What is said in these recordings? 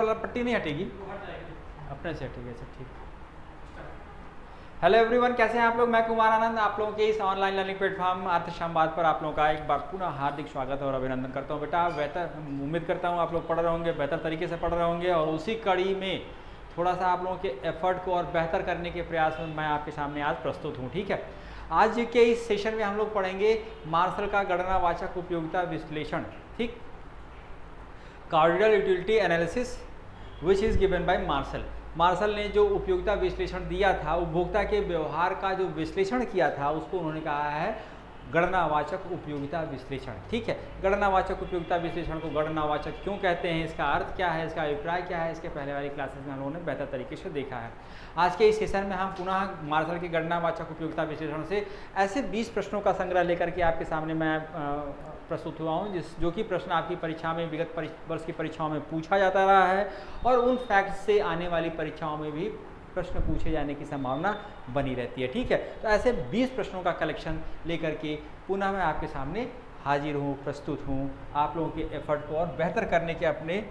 वाला पट्टी नहीं हटेगी, अपने से हटेगी। अच्छा ठीक। हेलो एवरीवन, कैसे हैं आप लोग। मैं कुमार आनंद आप लोगों के इस ऑनलाइन लर्निंग प्लेटफॉर्म अर्थसंवाद पर आप लोगों का एक बार पुनः हार्दिक स्वागत और अभिनंदन करता हूं। बेटा बेहतर उम्मीद करता हूं आप लोग पढ़ रहे होंगे, बेहतर तरीके से पढ़ रहे होंगे और उसी कड़ी में थोड़ा सा आप लोगों के एफर्ट को और बेहतर करने के प्रयास में मैं आपके सामने आज प्रस्तुत हूँ। ठीक है, आज के इस सेशन में हम लोग पढ़ेंगे मार्शल का गणनावाचक उपयोगिता विश्लेषण। ठीक, cardinal utility analysis which is given by Marshall. Marshall ने जो उपयोगिता विश्लेषण दिया था, उपभोक्ता के व्यवहार का जो विश्लेषण किया था, उसको उन्होंने कहा है गणनावाचक उपयोगिता विश्लेषण। ठीक है, गणनावाचक उपयोगिता विश्लेषण को गणनावाचक क्यों कहते हैं, इसका अर्थ क्या है, इसका अभिप्राय क्या है, इसके पहले वाली क्लासेस में हम लोगों ने बेहतर तरीके से देखा है। आज के इस सेशन में हम पुनः मार्शल के गणनावाचक उपयोगिता विश्लेषण से ऐसे 20 प्रश्नों का संग्रह लेकर के आपके सामने मैं प्रस्तुत हुआ हूँ, जो कि प्रश्न आपकी परीक्षा में विगत वर्ष की परीक्षाओं में पूछा जाता रहा है और उन फैक्ट से आने वाली परीक्षाओं में भी प्रश्न पूछे जाने की संभावना बनी रहती है। ठीक है, तो ऐसे 20 प्रश्नों का कलेक्शन लेकर के पुनः मैं आपके सामने हाजिर हूँ, प्रस्तुत हूँ, आप लोगों के एफर्ट को और बेहतर करने के अपने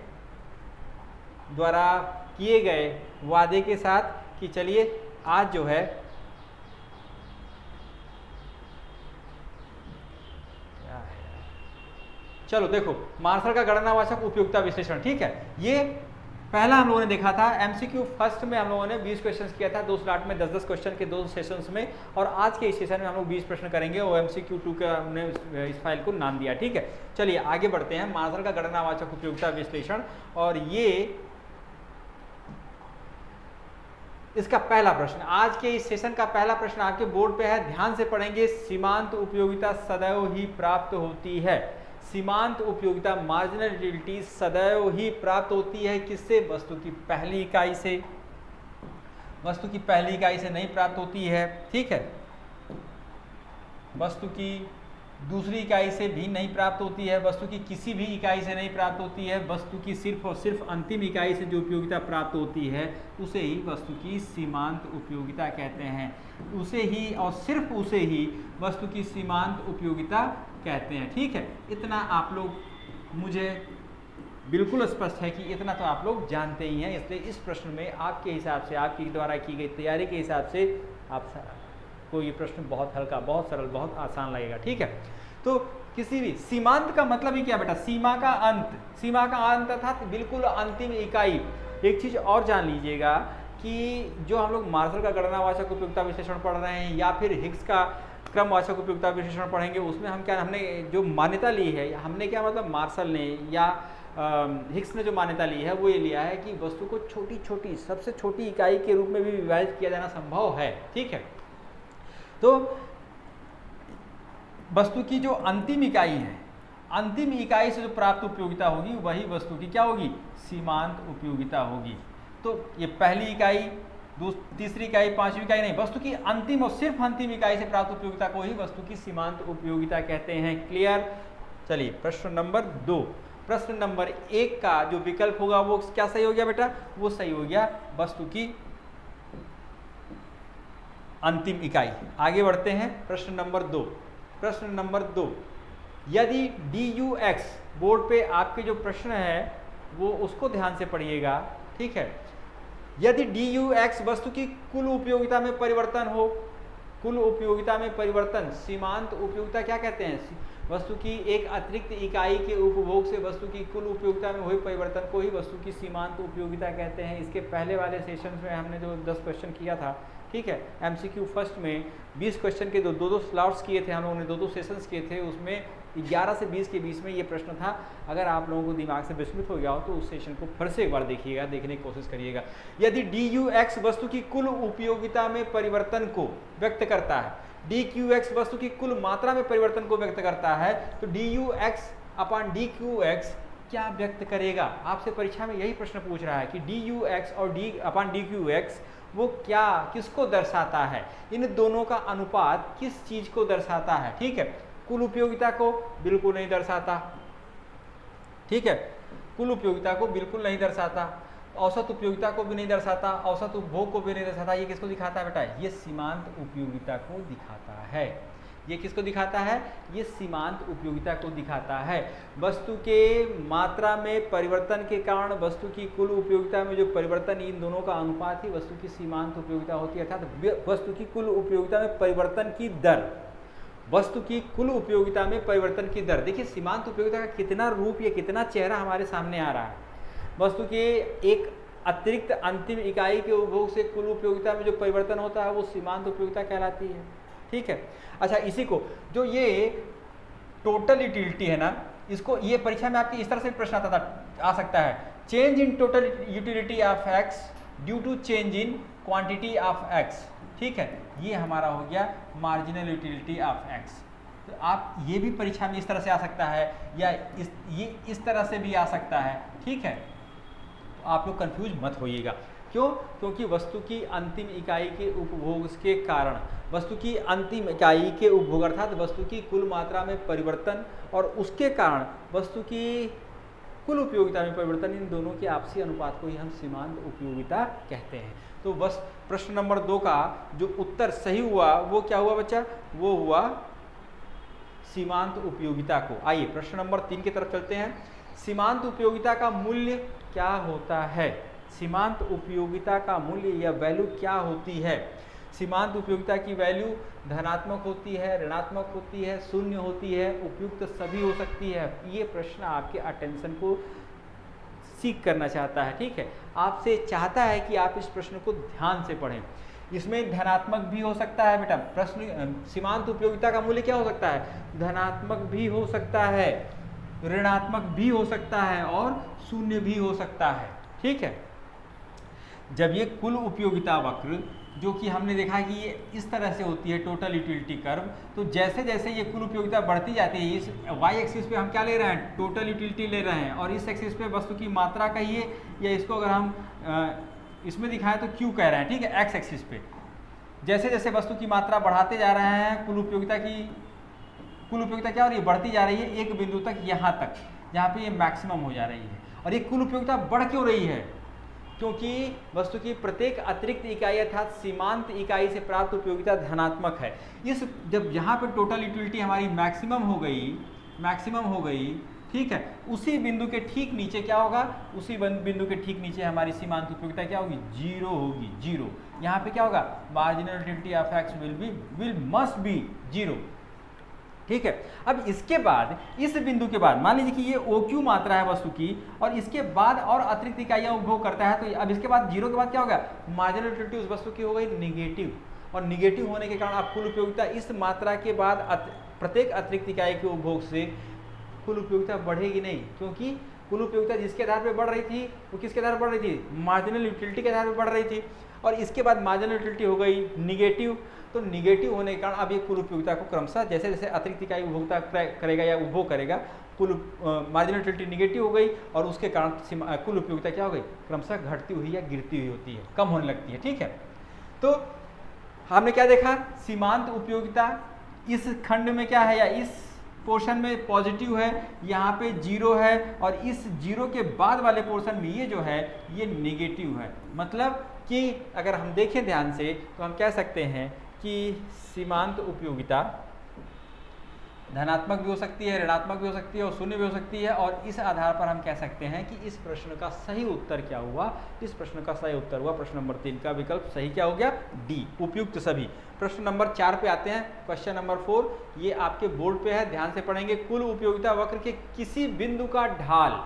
द्वारा किए गए वादे के साथ कि चलिए आज जो है चलो देखो मार्शल का गणनावाचक उपयोगिता विश्लेषण। ठीक है, ये पहला हम लोगों ने देखा था एमसीक्यू फर्स्ट में, हम लोगों ने 20 क्वेश्चंस किया था, 2 स्लॉट में 10-10 क्वेश्चन के 2 सेशंस में, और आज के इस सेशन में हम लोग 20 प्रश्न करेंगे और एमसीक्यू 2 का हमने इस फाइल को नाम दिया। ठीक है, चलिए आगे बढ़ते हैं। मार्शल का गणनावाचक उपयोगिता विश्लेषण, और ये इसका पहला प्रश्न, आज के इस सेशन का पहला प्रश्न आपके बोर्ड पे है, ध्यान से पढ़ेंगे। सीमांत उपयोगिता सदैव ही प्राप्त होती है। सीमांत उपयोगिता मार्जिनल यूटिलिटी सदैव ही प्राप्त होती है किससे? वस्तु की पहली इकाई से। वस्तु की पहली इकाई से नहीं प्राप्त होती है। ठीक है, वस्तु की दूसरी इकाई से भी नहीं प्राप्त होती है, वस्तु की किसी भी इकाई से नहीं प्राप्त होती है, वस्तु की सिर्फ और सिर्फ अंतिम इकाई से जो उपयोगिता प्राप्त होती है उसे ही वस्तु की सीमांत उपयोगिता कहते हैं। उसे ही और सिर्फ उसे ही वस्तु की सीमांत उपयोगिता कहते हैं। ठीक है, इतना आप लोग मुझे बिल्कुल स्पष्ट है कि इतना तो आप लोग जानते ही हैं, इसलिए इस प्रश्न में आपके हिसाब से, आपके द्वारा की गई तैयारी के हिसाब से आपको ये प्रश्न बहुत हल्का, बहुत सरल, बहुत आसान लगेगा। ठीक है, तो किसी भी सीमांत का मतलब ही क्या बेटा? सीमा का अंत। सीमा का अंत अर्थात बिल्कुल अंतिम इकाई। एक चीज और जान लीजिएगा कि जो हम लोग मार्शल का गणनावाचक उपयोगिता विश्लेषण पढ़ रहे हैं या फिर हिग्स का क्रमवाचक उपयोगिता विश्लेषण पढ़ेंगे, उसमें हम क्या, हमने जो मान्यता ली है, हमने क्या मतलब मार्शल ने या हिग्स ने जो मान्यता ली है वो ये लिया है कि वस्तु को छोटी छोटी, सबसे छोटी इकाई के रूप में भी विभाजित किया जाना संभव है। ठीक है, तो वस्तु की जो अंतिम इकाई है, अंतिम इकाई से जो प्राप्त उपयोगिता होगी वही वस्तु की क्या होगी? सीमांत उपयोगिता होगी। तो ये पहली इकाई, तीसरी इकाई, पांचवी इकाई नहीं, वस्तु की अंतिम और सिर्फ अंतिम इकाई से प्राप्त उपयोगिता को ही वस्तु की सीमांत उपयोगिता कहते हैं। क्लियर? चलिए प्रश्न नंबर 2। प्रश्न नंबर 1 का जो विकल्प होगा वो क्या सही हो गया बेटा? वो सही हो गया वस्तु की अंतिम इकाई। आगे बढ़ते हैं प्रश्न नंबर 2। प्रश्न नंबर 2, यदि DUX, बोर्ड पे आपके जो प्रश्न है वो उसको ध्यान से पढ़िएगा। ठीक है, यदि DUX वस्तु की कुल उपयोगिता में परिवर्तन हो, कुल उपयोगिता में परिवर्तन, सीमांत उपयोगिता क्या कहते हैं? वस्तु की एक अतिरिक्त इकाई के उपभोग से वस्तु की कुल उपयोगिता में हुए परिवर्तन को ही वस्तु की सीमांत उपयोगिता कहते हैं। इसके पहले वाले सेशन में हमने जो 10 क्वेश्चन किया था, ठीक है, एमसीक्यू फर्स्ट में 20 क्वेश्चन के दो स्लॉट्स किए थे हम लोगों ने, 2 सेशंस किए थे, उसमें 11 से 20 के बीच में ये प्रश्न था। अगर आप लोगों को दिमाग से विस्मृत हो गया हो तो उस सेशन को फिर से एक बार देखिएगा, देखने की कोशिश करिएगा। यदि DUX वस्तु की कुल उपयोगिता में परिवर्तन को व्यक्त करता है, DQX वस्तु की कुल मात्रा में परिवर्तन को व्यक्त करता है, तो DUX अपॉन DQX क्या व्यक्त करेगा? आपसे परीक्षा में यही प्रश्न पूछ रहा है कि DUX और D अपॉन DQX वो क्या, किसको दर्शाता है? इन दोनों का अनुपात किस चीज को दर्शाता है? ठीक है, कुल उपयोगिता को बिल्कुल नहीं दर्शाता। ठीक है, कुल उपयोगिता को बिल्कुल नहीं दर्शाता, औसत उपयोगिता को भी नहीं दर्शाता, औसत उपभोग को भी नहीं दर्शाता। ये किसको दिखाता है बेटा? ये सीमांत उपयोगिता को दिखाता है। ये किसको दिखाता है? ये सीमांत उपयोगिता को दिखाता है। वस्तु के मात्रा में परिवर्तन के कारण वस्तु की कुल उपयोगिता में जो परिवर्तन, इन दोनों का अनुपात ही वस्तु की सीमांत उपयोगिता होती है। अर्थात वस्तु की कुल उपयोगिता में परिवर्तन की दर, वस्तु की कुल उपयोगिता में परिवर्तन की दर। देखिए सीमांत उपयोगिता का कितना रूप, ये कितना चेहरा हमारे सामने आ रहा है। वस्तु के एक अतिरिक्त अंतिम इकाई के उपभोग से कुल उपयोगिता में जो परिवर्तन होता है वो सीमांत उपयोगिता कहलाती है। ठीक है। अच्छा, इसी को जो ये टोटल यूटिलिटी है ना, इसको ये परीक्षा में आपके इस तरह से प्रश्न आ सकता है, change in total utility of X due to change in quantity of X. ठीक है, ये हमारा हो गया मार्जिनल यूटिलिटी ऑफ एक्स। तो आप ये भी परीक्षा में इस तरह से आ सकता है, या ये इस तरह से भी आ सकता है। ठीक है, तो आप लोग कंफ्यूज मत होइएगा। क्यों? क्योंकि वस्तु की अंतिम इकाई के उपभोग के कारण, वस्तु की अंतिम इकाई के उपभोग अर्थात वस्तु की कुल मात्रा में परिवर्तन और उसके कारण वस्तु की कुल उपयोगिता में परिवर्तन, इन दोनों के आपसी अनुपात को ही हम सीमांत उपयोगिता कहते हैं। तो बस प्रश्न नंबर 2 का जो उत्तर सही हुआ वो क्या हुआ बच्चा? वो हुआ सीमांत उपयोगिता को। आइए प्रश्न नंबर 3 की तरफ चलते हैं। सीमांत उपयोगिता का मूल्य क्या होता है? सीमांत उपयोगिता का मूल्य या वैल्यू क्या होती है? सीमांत उपयोगिता की वैल्यू धनात्मक होती है, ऋणात्मक होती है, शून्य होती है, उपयुक्त सभी हो सकती है। ये प्रश्न आपके अटेंशन को सीख करना चाहता है। ठीक है, आपसे चाहता है कि आप इस प्रश्न को ध्यान से पढ़ें। इसमें धनात्मक भी हो सकता है बेटा। प्रश्न सीमांत उपयोगिता का मूल्य क्या हो सकता है? धनात्मक भी हो सकता है, ऋणात्मक भी हो सकता है और शून्य भी हो सकता है। ठीक है, जब ये कुल उपयोगिता वक्र, जो कि हमने देखा कि ये इस तरह से होती है टोटल यूटिलिटी कर्व, तो जैसे जैसे ये कुल उपयोगिता बढ़ती जाती है, इस वाई एक्सिस पे हम क्या ले रहे हैं? टोटल यूटिलिटी ले रहे हैं, और इस एक्सिस पे वस्तु की मात्रा कहिए, या इसको अगर हम इसमें दिखाएं तो क्यू कह रहे हैं। ठीक है, एक्स एक्सिस पे जैसे जैसे वस्तु की मात्रा बढ़ाते जा रहे हैं, कुल उपयोगिता क्या हो रही है? बढ़ती जा रही है एक बिंदु तक, यहाँ तक, जहाँ पे ये मैक्सिमम हो जा रही है। और ये कुल उपयोगिता बढ़ क्यों रही है? क्योंकि वस्तु की प्रत्येक अतिरिक्त इकाई अर्थात सीमांत इकाई से प्राप्त उपयोगिता धनात्मक है। इस जब यहाँ पे टोटल यूटिलिटी हमारी मैक्सिमम हो गई, ठीक है, उसी बिंदु के ठीक नीचे क्या होगा? उसी बिंदु के ठीक नीचे हमारी सीमांत उपयोगिता क्या होगी? 0 होगी। 0 यहाँ पे क्या होगा? Marginal utility of x will must B 0। ठीक है, अब इसके बाद, इस बिंदु के बाद मान लीजिए कि ये OQ मात्रा है वस्तु की, और इसके बाद और अतिरिक्त इकाइयाँ उपभोग करता है, तो अब इसके बाद 0 के बाद क्या होगा? मार्जिनल यूटिलिटी उस वस्तु की हो गई निगेटिव, और निगेटिव होने के कारण आप कुल उपयोगिता इस मात्रा के बाद प्रत्येक अतिरिक्त इकाई के उपभोग से कुल उपयोगिता बढ़ेगी नहीं, क्योंकि कुल उपयोगिता जिसके आधार पर बढ़ रही थी वो किसके आधार पर बढ़ रही थी? मार्जिनल यूटिलिटी के आधार पर बढ़ रही थी, और इसके बाद मार्जिनल यूटिलिटी हो गई निगेटिव। तो निगेटिव होने के कारण अब ये कुल उपयोगिता को क्रमशः जैसे जैसे अतिरिक्त इकाई उपभोक्ता करेगा या उपभोग करेगा, कुल मार्जिनल यूटिलिटी निगेटिव हो गई, और उसके कारण कुल उपयोगिता क्या हो गई? क्रमशः घटती हुई या गिरती हुई होती है, कम होने लगती है। ठीक है, तो हमने क्या देखा? सीमांत उपयोगिता इस खंड में क्या है, या इस पोर्शन में पॉजिटिव है, यहाँ पे 0 है, और इस 0 के बाद वाले पोर्शन में ये जो है ये नेगेटिव है। मतलब कि अगर हम देखें ध्यान से तो हम कह सकते हैं कि सीमांत उपयोगिता धनात्मक भी हो सकती है, ऋणात्मक भी हो सकती है और शून्य भी हो सकती है। और इस आधार पर हम कह सकते हैं कि इस प्रश्न का सही उत्तर क्या हुआ? इस प्रश्न का सही उत्तर हुआ प्रश्न नंबर 3 का विकल्प सही क्या हो गया? डी, उपयुक्त सभी। प्रश्न नंबर 4 पे आते हैं। क्वेश्चन नंबर 4, ये आपके बोर्ड पे है, ध्यान से पढ़ेंगे। कुल उपयोगिता वक्र के किसी बिंदु का ढाल,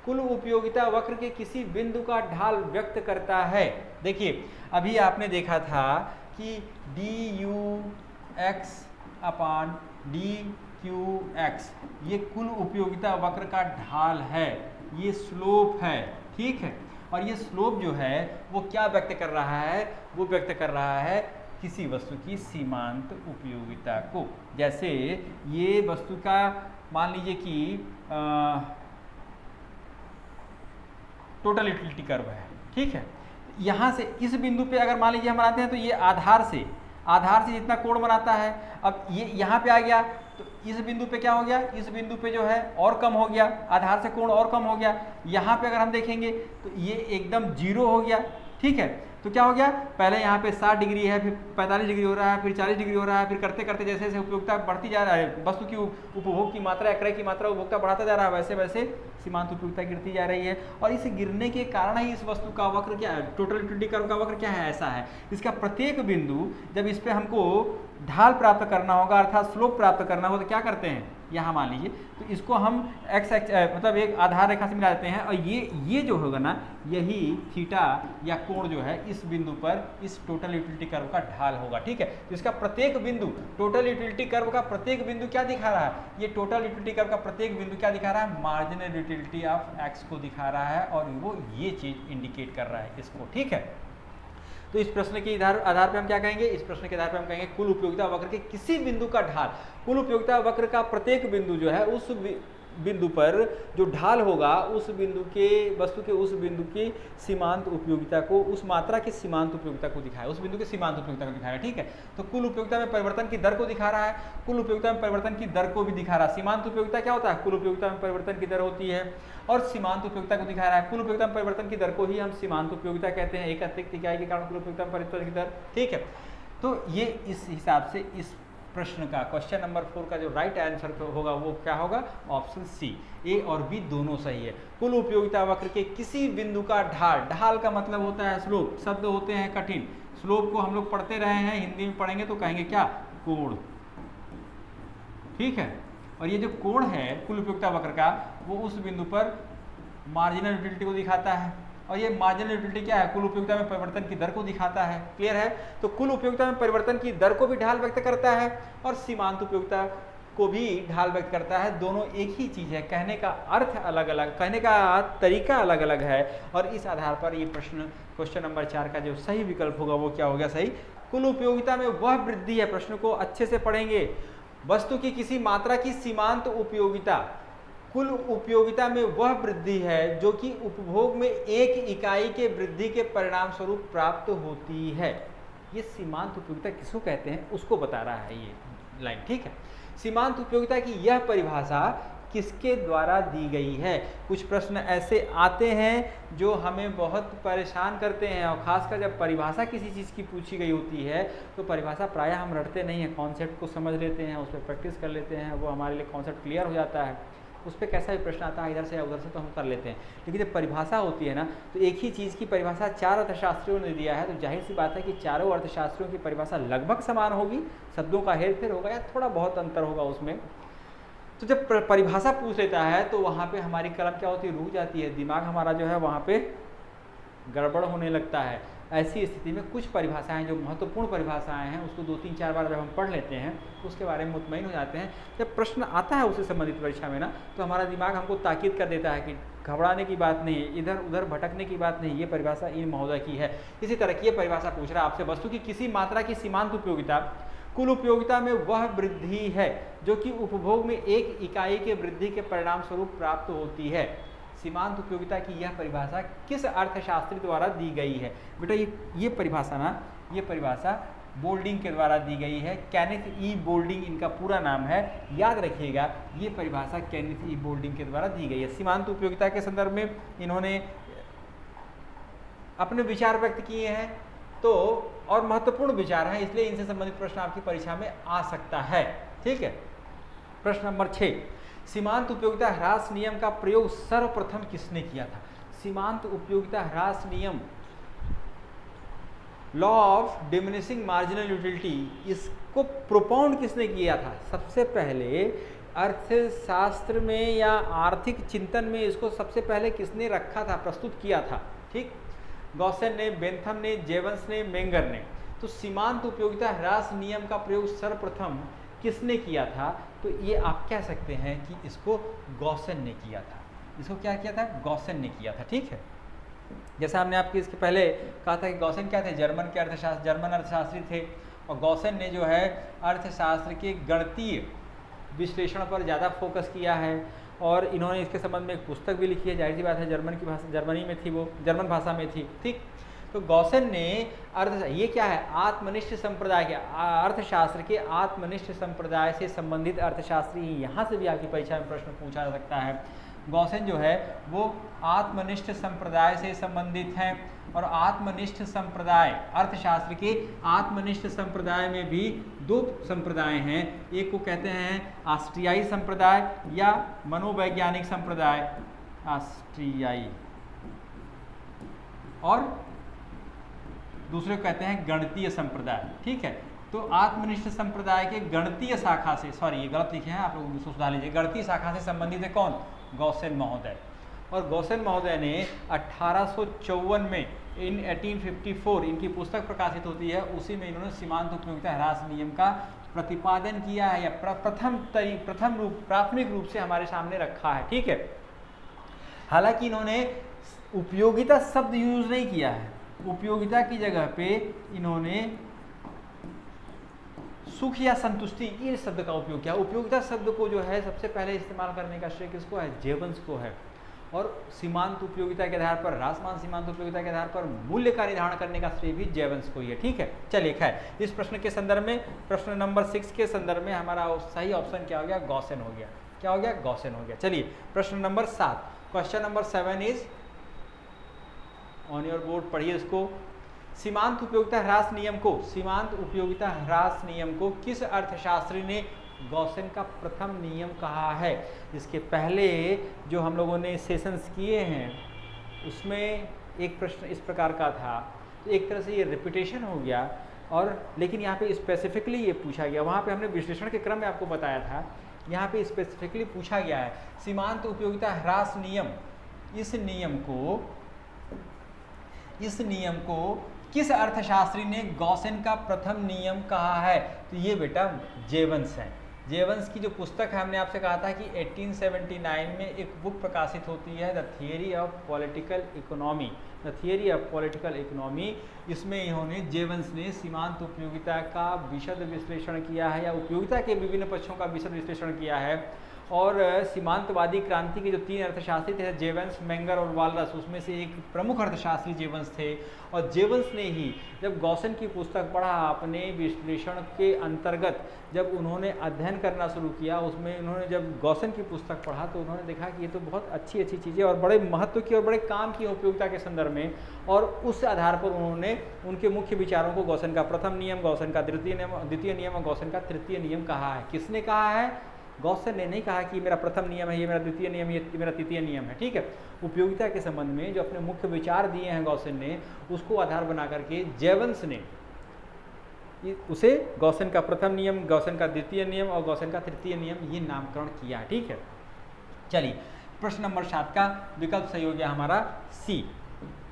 कुल उपयोगिता वक्र के किसी बिंदु का ढाल व्यक्त करता है। देखिए अभी आपने देखा था कि DUX अपान DQX ये कुल उपयोगिता वक्र का ढाल है, ये स्लोप है। ठीक है, और ये स्लोप जो है वो क्या व्यक्त कर रहा है? वो व्यक्त कर रहा है किसी वस्तु की सीमांत उपयोगिता को। जैसे ये वस्तु का मान लीजिए कि टोटल यूटिलिटी कर्व है। ठीक है, यहाँ से इस बिंदु पे अगर मान लीजिए हम बनाते हैं तो ये आधार से जितना कोण बनाता है, अब ये यहाँ पे आ गया तो इस बिंदु पे क्या हो गया? इस बिंदु पे जो है और कम हो गया, आधार से कोण और कम हो गया। यहाँ पे अगर हम देखेंगे तो ये एकदम 0 हो गया। ठीक है, तो क्या हो गया, पहले यहाँ पे 60 डिग्री है, फिर 45 डिग्री हो रहा है, फिर 40 डिग्री हो रहा है, फिर करते करते जैसे जैसे उपयोगिता बढ़ती जा रहा है, वस्तु की उपभोग की मात्रा या क्रय की मात्रा उपभोक्ता बढ़ाता जा रहा है, वैसे वैसे सीमांत उपयोगिता गिरती जा रही है। और इस गिरने के कारण ही इस वस्तु का वक्र क्या है, टोटल यूटिलिटी कर्व का वक्र क्या है, ऐसा है। इसका प्रत्येक बिंदु जब इस पे हमको ढाल प्राप्त करना होगा अर्थात स्लोप प्राप्त करना होगा तो क्या करते हैं, यहाँ मान लीजिए तो इसको हम एक्स मतलब एक आधार रेखा से मिला देते हैं, और ये जो होगा ना, यही थीटा या कोण जो है इस बिंदु पर इस टोटल यूटिलिटी कर्व का ढाल होगा। ठीक है, तो इसका प्रत्येक बिंदु, टोटल यूटिलिटी कर्व का प्रत्येक बिंदु क्या दिखा रहा है, ये टोटल यूटिलिटी कर्व का प्रत्येक बिंदु क्या दिखा रहा है, मार्जिनल यूटिलिटी ऑफ एक्स को दिखा रहा है, और वो ये चीज इंडिकेट कर रहा है इसको। ठीक है, तो इस प्रश्न के आधार पे हम क्या कहेंगे, इस प्रश्न के आधार पे हम कहेंगे कुल उपयोगिता वक्र के किसी बिंदु का ढाल, कुल उपयोगिता वक्र का प्रत्येक बिंदु जो है उस बिंदु पर जो ढाल होगा उस बिंदु के वस्तु के उस बिंदु की सीमांत उपयोगिता को, उस मात्रा की सीमांत उपयोगिता को दिखाया, उस बिंदु की सीमांत उपयोगिता को दिखाया। ठीक है, तो कुल उपयोगिता में परिवर्तन की दर को दिखा रहा है, कुल उपयोगिता में परिवर्तन की दर को भी दिखा रहा है। सीमांत उपयोगिता क्या होता है, कुल उपयोगिता में परिवर्तन की दर होती है, और सीमांत उपयोगिता को दिखा रहा है। कुल उपयोगिता में परिवर्तन की दर को ही हम सीमांत उपयोगिता कहते हैं, एक अतिरिक्त इकाई के कारण कुल उपयोगिता में परिवर्तन की दर। ठीक है, तो ये इस हिसाब से इस प्रश्न का क्वेश्चन नंबर 4 का जो राइट आंसर होगा वो क्या होगा, ऑप्शन सी, ए और बी दोनों सही है। कुल उपयोगिता वक्र के किसी बिंदु का ढाल, ढाल का मतलब होता है स्लोप, शब्द होते हैं कठिन, स्लोप को हम लोग पढ़ते रहे हैं, हिंदी में पढ़ेंगे तो कहेंगे क्या, कोण। ठीक है, और ये जो कोण है कुल उपयोगिता वक्र का वो उस बिंदु पर मार्जिनल यूटिलिटी को दिखाता है, और ये मार्जिनल यूटिलिटी क्या है, कुल उपयोगिता में परिवर्तन की दर को दिखाता है। क्लियर है, तो कुल उपयोगिता में परिवर्तन की दर को भी ढाल व्यक्त करता है और सीमांत उपयोगिता को भी ढाल व्यक्त करता है, दोनों एक ही चीज है, कहने का अर्थ अलग अलग, कहने का तरीका अलग अलग है, और इस आधार पर ये प्रश्न क्वेश्चन नंबर 4 का जो सही विकल्प होगा वो क्या होगा, सही। कुल उपयोगिता में वह वृद्धि है, प्रश्न को अच्छे से पढ़ेंगे, वस्तु की किसी मात्रा की सीमांत उपयोगिता, कुल उपयोगिता में वह वृद्धि है जो कि उपभोग में एक इकाई के वृद्धि के परिणाम स्वरूप प्राप्त होती है। ये सीमांत उपयोगिता किसको कहते हैं उसको बता रहा है ये लाइन। ठीक है, सीमांत उपयोगिता की यह परिभाषा किसके द्वारा दी गई है। कुछ प्रश्न ऐसे आते हैं जो हमें बहुत परेशान करते हैं, और खासकर जब परिभाषा किसी चीज़ की पूछी गई होती है तो परिभाषा प्रायः हम रटते नहीं हैं, कॉन्सेप्ट को समझ लेते हैं, उस पर प्रैक्टिस कर लेते हैं, वो हमारे लिए कॉन्सेप्ट क्लियर हो जाता है, उस पर कैसा भी प्रश्न आता है इधर से या उधर से तो हम कर लेते हैं। लेकिन जब परिभाषा होती है ना, तो एक ही चीज़ की परिभाषा 4 अर्थशास्त्रियों ने दिया है, तो जाहिर सी बात है कि चारों अर्थशास्त्रियों की परिभाषा लगभग समान होगी, शब्दों का हेरफेर होगा या थोड़ा बहुत अंतर होगा उसमें। तो जब परिभाषा पूछ लेता है तो वहाँ पे हमारी कलम क्या होती है, रुक जाती है, दिमाग हमारा जो है वहाँ पे गड़बड़ होने लगता है। ऐसी स्थिति में कुछ परिभाषाएं जो महत्वपूर्ण परिभाषाएं हैं उसको 2-3-4 बार जब हम पढ़ लेते हैं उसके बारे में मुतमईन हो जाते हैं। जब प्रश्न आता है उससे संबंधित परीक्षा में ना, तो हमारा दिमाग हमको ताकीद कर देता है कि घबराने की बात नहीं है, इधर उधर भटकने की बात नहीं, ये परिभाषा इन महोदय की है। इसी तरह की ये परिभाषा पूछ रहा है आपसे, वस्तु की किसी मात्रा की सीमांत उपयोगिता कुल उपयोगिता में वह वृद्धि है जो कि उपभोग में एक इकाई के वृद्धि के परिणाम स्वरूप प्राप्त होती है। सीमांत उपयोगिता की यह परिभाषा किस अर्थशास्त्री द्वारा दी गई है। बेटा ये परिभाषा ना, ये परिभाषा बोल्डिंग के द्वारा दी गई है, केनेथ ई बोल्डिंग इनका पूरा नाम है, याद रखिएगा ये परिभाषा केनेथ ई बोल्डिंग के द्वारा दी गई है। सीमांत उपयोगिता के संदर्भ में इन्होंने अपने विचार व्यक्त किए हैं, तो और महत्वपूर्ण विचार हैं, इसलिए इनसे संबंधित प्रश्न आपकी परीक्षा में आ सकता है। ठीक है, प्रश्न नंबर 6, सीमांत उपयोगिता ह्रास नियम का प्रयोग सर्वप्रथम किसने किया था। सीमांत उपयोगिता ह्रास नियम, law of diminishing marginal utility, इसको प्रोपाउंड किसने किया था। सबसे पहले अर्थशास्त्र में या आर्थिक चिंतन में इसको सबसे पहले किसने रखा था, प्रस्तुत किया था। ठीक, गॉसेन ने, बेंथम ने, जेवंस ने, मेंगर ने। तो सीमांत उपयोगिता ह्रास नियम का प्रयोग सर्वप्रथम किसने किया था, तो ये आप कह सकते हैं कि इसको गॉसेन ने किया था। इसको क्या किया था, गॉसेन ने किया था। ठीक है, जैसा हमने आपके इसके पहले कहा था कि गॉसेन क्या थे, जर्मन अर्थशास्त्री थे, और गॉसेन ने जो है अर्थशास्त्र के गणितीय विश्लेषण पर ज़्यादा फोकस किया है, और इन्होंने इसके संबंध में एक पुस्तक भी लिखी है। जाहिर सी बात है जर्मन की भाषा, जर्मनी में थी, वो जर्मन भाषा में थी। ठीक, तो गॉसेन ने ये क्या है, आत्मनिष्ठ संप्रदाय के, अर्थशास्त्र के आत्मनिष्ठ संप्रदाय से संबंधित अर्थशास्त्री, यहाँ से भी आपकी परीक्षा में प्रश्न पूछा जा सकता है। गॉसेन जो है वो आत्मनिष्ठ संप्रदाय से संबंधित हैं। और आत्मनिष्ठ संप्रदाय, अर्थशास्त्र के आत्मनिष्ठ संप्रदाय में भी दो संप्रदाय हैं, एक को कहते हैं ऑस्ट्रियाई संप्रदाय या मनोवैज्ञानिक संप्रदाय, ऑस्ट्रियाई, और दूसरे को कहते हैं गणितीय संप्रदाय। ठीक है, तो आत्मनिष्ठ संप्रदाय के गणितीय शाखा से, सॉरी ये गलत लिखे हैं आप लोग, इसको सुधार लीजिए, गणितीय शाखा से संबंधित है कौन? गॉसेन महोदय। और गॉसेन महोदय ने 1854 में, इन 1854 इनकी पुस्तक प्रकाशित होती है, उसी में इन्होंने सीमांत उपयोगिता ह्रास नियम का प्रतिपादन किया है, या प्रथम रूप, प्राथमिक रूप से हमारे सामने रखा है। ठीक है, हालांकि इन्होंने उपयोगिता शब्द यूज नहीं किया है, उपयोगिता की जगह पे इन्होंने सुख या संतुष्टि ये शब्द का उपयोग किया। उपयोगिता शब्द को जो है सबसे पहले इस्तेमाल करने का श्रेय किसको है? जेवंस को है। और सीमांत उपयोगिता के आधार पर, ह्रासमान सीमांत उपयोगिता के आधार पर मूल्य का निर्धारण करने का श्रेय भी जेवंस को ही है। ठीक है, चलिए खैर, इस प्रश्न के संदर्भ में, प्रश्न नंबर 6 के संदर्भ में हमारा सही ऑप्शन क्या हो गया? गॉसेन हो गया। क्या हो गया? गॉसेन हो गया। चलिए प्रश्न number 7, question number 7 is on your board, पढ़िए इसको। सीमांत उपयोगिता ह्रास नियम को, सीमांत उपयोगिता ह्रास नियम को किस अर्थशास्त्री ने गॉसेन का प्रथम नियम कहा है? इसके पहले जो हम लोगों ने सेशंस किए हैं उसमें एक प्रश्न इस प्रकार का था, तो एक तरह से ये रिपीटेशन हो गया, और लेकिन यहाँ पे स्पेसिफिकली ये पूछा गया, वहाँ पे हमने विश्लेषण के क्रम में आपको बताया था, यहाँ पे स्पेसिफिकली पूछा गया है सीमांत उपयोगिता ह्रास नियम, इस नियम को किस अर्थशास्त्री ने गॉसेन का प्रथम नियम कहा है? तो ये बेटा जेवंस है। जेवंस की जो पुस्तक है, हमने आपसे कहा था कि 1879 में एक बुक प्रकाशित होती है, the theory of political economy, the theory of political economy. इसमें इन्होंने, जेवंस ने सीमांत उपयोगिता का विशद विश्लेषण किया है, या उपयोगिता के विभिन्न पक्षों का विशद विश्लेषण किया है। और सीमांतवादी क्रांति के जो 3 अर्थशास्त्री थे, जेवंस, मेंगर और वालरस, उसमें से एक प्रमुख अर्थशास्त्री जेवंस थे। और जेवंस ने ही जब गॉसेन की पुस्तक पढ़ा, अपने विश्लेषण के अंतर्गत जब उन्होंने अध्ययन करना शुरू किया, उसमें उन्होंने जब गॉसेन की पुस्तक पढ़ा तो उन्होंने देखा कि ये तो बहुत अच्छी चीज़ें और बड़े महत्व की और बड़े काम की उपयोगिता के संदर्भ में, और उस आधार पर उन्होंने उनके मुख्य विचारों को गॉसेन का प्रथम नियम, गॉसेन का द्वितीय नियम और गॉसेन का तृतीय नियम कहा है। किसने कहा है? गॉसेन ने नहीं कहा कि मेरा प्रथम नियम है, ये मेरा द्वितीय नियम, ये मेरा तृतीय नियम है। ठीक है, उपयोगिता के संबंध में जो अपने मुख्य विचार दिए हैं गॉसेन ने, उसको आधार बना करके जेवंस ने उसे गॉसेन का प्रथम नियम, गॉसेन का द्वितीय नियम और गॉसेन का तृतीय नियम ये नामकरण किया है। ठीक है, चलिए प्रश्न नंबर 7 का विकल्प सही हो गया हमारा सी।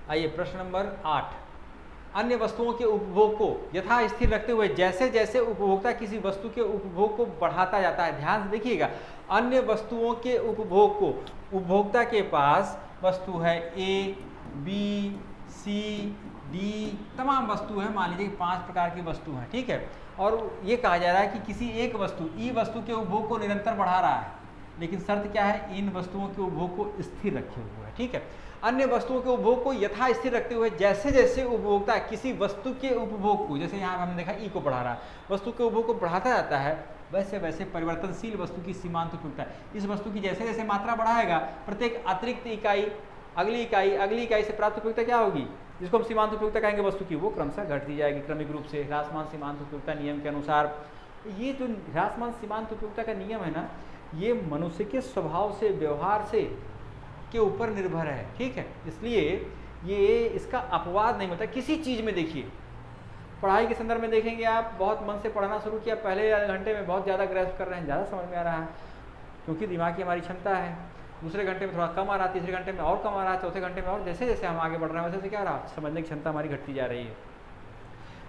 आइए प्रश्न नंबर 8, अन्य वस्तुओं के उपभोग को यथा स्थिर रखते हुए, जैसे जैसे उपभोक्ता किसी वस्तु के उपभोग को बढ़ाता जाता है, ध्यान से देखिएगा, अन्य वस्तुओं के उपभोग को, उपभोक्ता के पास वस्तु है ए, बी, सी, डी, तमाम वस्तु है, मान लीजिए 5 प्रकार की वस्तु है। ठीक है, और ये कहा जा रहा है कि किसी एक वस्तु, ई वस्तु के उपभोग को निरंतर बढ़ा रहा है, लेकिन शर्त क्या है? इन वस्तुओं के उपभोग को स्थिर रखे हुए है। ठीक है, अन्य वस्तुओं के उपभोग को यथा स्थिर रखते हुए, जैसे जैसे उपभोक्ता किसी वस्तु के उपभोग को, जैसे यहाँ हमने देखा ई को बढ़ा रहा है, वस्तु के उपभोग को बढ़ाता जाता है, वैसे वैसे परिवर्तनशील वस्तु की सीमांत उपयोगिता, इस वस्तु की जैसे जैसे मात्रा बढ़ाएगा, प्रत्येक अतिरिक्त इकाई, अगली इकाई से प्राप्त उपयोगिता क्या होगी, जिसको हम सीमांत उपयोगिता कहेंगे वस्तु की, वो क्रमशः घटती जाएगी क्रमिक रूप से ह्रासमान सीमांत उपयोगिता नियम के अनुसार। ये जो ह्रासमान सीमांत उपयोगिता का नियम है ना, ये मनुष्य के स्वभाव से, व्यवहार से के ऊपर निर्भर है। ठीक है, इसलिए ये इसका अपवाद नहीं होता किसी चीज़ में। देखिए, पढ़ाई के संदर्भ में देखेंगे आप, बहुत मन से पढ़ना शुरू किया, पहले घंटे में बहुत ज़्यादा ग्रैस्प कर रहे हैं, ज़्यादा समझ में आ रहा है, क्योंकि दिमाग की हमारी क्षमता है। दूसरे घंटे में थोड़ा कम आ रहा है, तीसरे घंटे में और कम आ रहा है, चौथे घंटे में और, जैसे जैसे हम आगे बढ़ रहे हैं वैसे क्या रहा, समझने की क्षमता हमारी घटती जा रही है।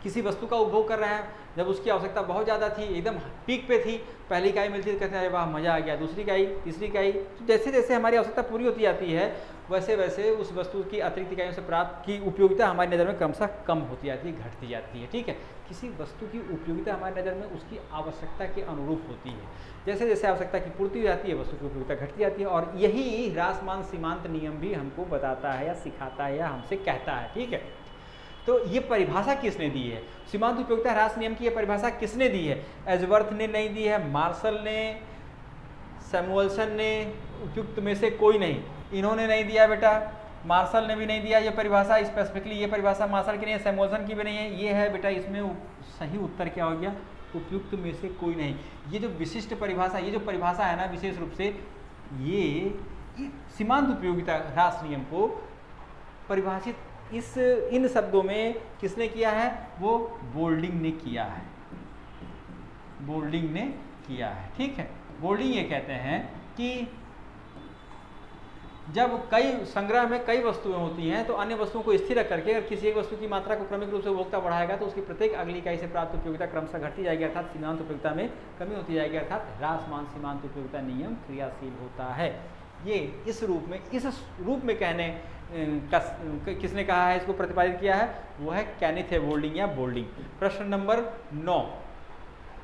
किसी वस्तु का उपभोग कर रहे हैं, जब उसकी आवश्यकता बहुत ज़्यादा थी, एकदम पीक पे थी, पहली इकाई मिलती है तो कहते हैं अरे वाह मज़ा आ गया, दूसरी इकाई, तीसरी इकाई, तो जैसे जैसे हमारी आवश्यकता पूरी होती जाती है, वैसे वैसे उस वस्तु की अतिरिक्त इकाइयों से प्राप्त की उपयोगिता हमारी नज़र में क्रमशः कम होती जाती है, घटती जाती है। ठीक है, किसी वस्तु की उपयोगिता हमारी नज़र में उसकी आवश्यकता के अनुरूप होती है, जैसे जैसे आवश्यकता की पूर्ति हो जाती है वस्तु की उपयोगिता घटती जाती है, और यही ह्रासमान सीमांत नियम भी हमको बताता है या सिखाता है या हमसे कहता है। ठीक है, तो ये परिभाषा किसने दी है? सीमांत उपयोगिता ह्रास नियम की ये परिभाषा किसने दी है? एजवर्थ ने नहीं दी है, मार्शल ने, सैमुअल्सन ने उपयुक्त में से कोई नहीं, इन्होंने नहीं दिया बेटा, मार्शल ने भी नहीं दिया। ये परिभाषा स्पेसिफिकली, ये परिभाषा मार्शल की नहीं है, सैमुअल्सन की भी नहीं है। ये है बेटा, इसमें सही उत्तर क्या हो गया, उपयुक्त में से कोई नहीं। ये जो विशिष्ट परिभाषा, ये जो परिभाषा है ना, विशेष रूप से ये सीमांत उपयोगिता ह्रास नियम को परिभाषित इन शब्दों में किसने किया है, वो बोल्डिंग ने किया है, बोल्डिंग ने किया है। ठीक है, बोल्डिंग ये कहते हैं कि जब कई संग्रह में कई वस्तुएं होती हैं तो अन्य वस्तुओं को स्थिर रख करके अगर किसी एक वस्तु की मात्रा को क्रमिक रूप से उपभोक्ता बढ़ाएगा तो उसकी प्रत्येक अगली इकाई से प्राप्त उपयोगिता क्रमशः घटती जाएगी, अर्थात सीमांत उपयोगिता में कमी होती जाएगी, अर्थात ह्रासमान सीमांत उपयोगिता नियम क्रियाशील होता है। ये इस रूप में कहने किसने कहा है, इसको प्रतिपादित किया है, वो है केनिथ बोल्डिंग या बोल्डिंग। प्रश्न नंबर 9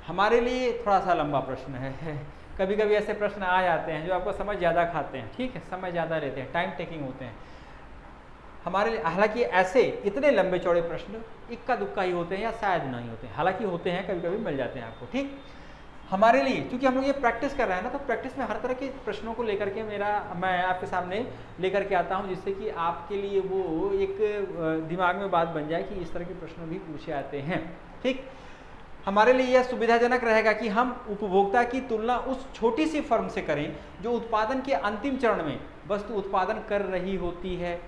हमारे लिए थोड़ा सा लंबा प्रश्न है। कभी कभी ऐसे प्रश्न आ जाते हैं जो आपको समझ ज़्यादा खाते हैं, ठीक है, समय ज़्यादा लेते हैं, टाइम टेकिंग होते हैं हमारे लिए। हालांकि ऐसे इतने लंबे चौड़े प्रश्न इक्का दुक्का ही होते हैं या शायद नहीं होते हैं, हालांकि होते हैं, कभी कभी मिल जाते हैं आपको। ठीक, हमारे लिए क्योंकि हम लोग ये प्रैक्टिस कर रहे हैं ना, तो प्रैक्टिस में हर तरह के प्रश्नों को लेकर के मैं आपके सामने लेकर के आता हूँ, जिससे कि आपके लिए वो एक दिमाग में बात बन जाए कि इस तरह के प्रश्न भी पूछे आते हैं। ठीक, हमारे लिए यह सुविधाजनक रहेगा कि हम उपभोक्ता की तुलना उस छोटी सी फर्म से करें जो उत्पादन के अंतिम चरण में वस्तु उत्पादन कर रही होती है।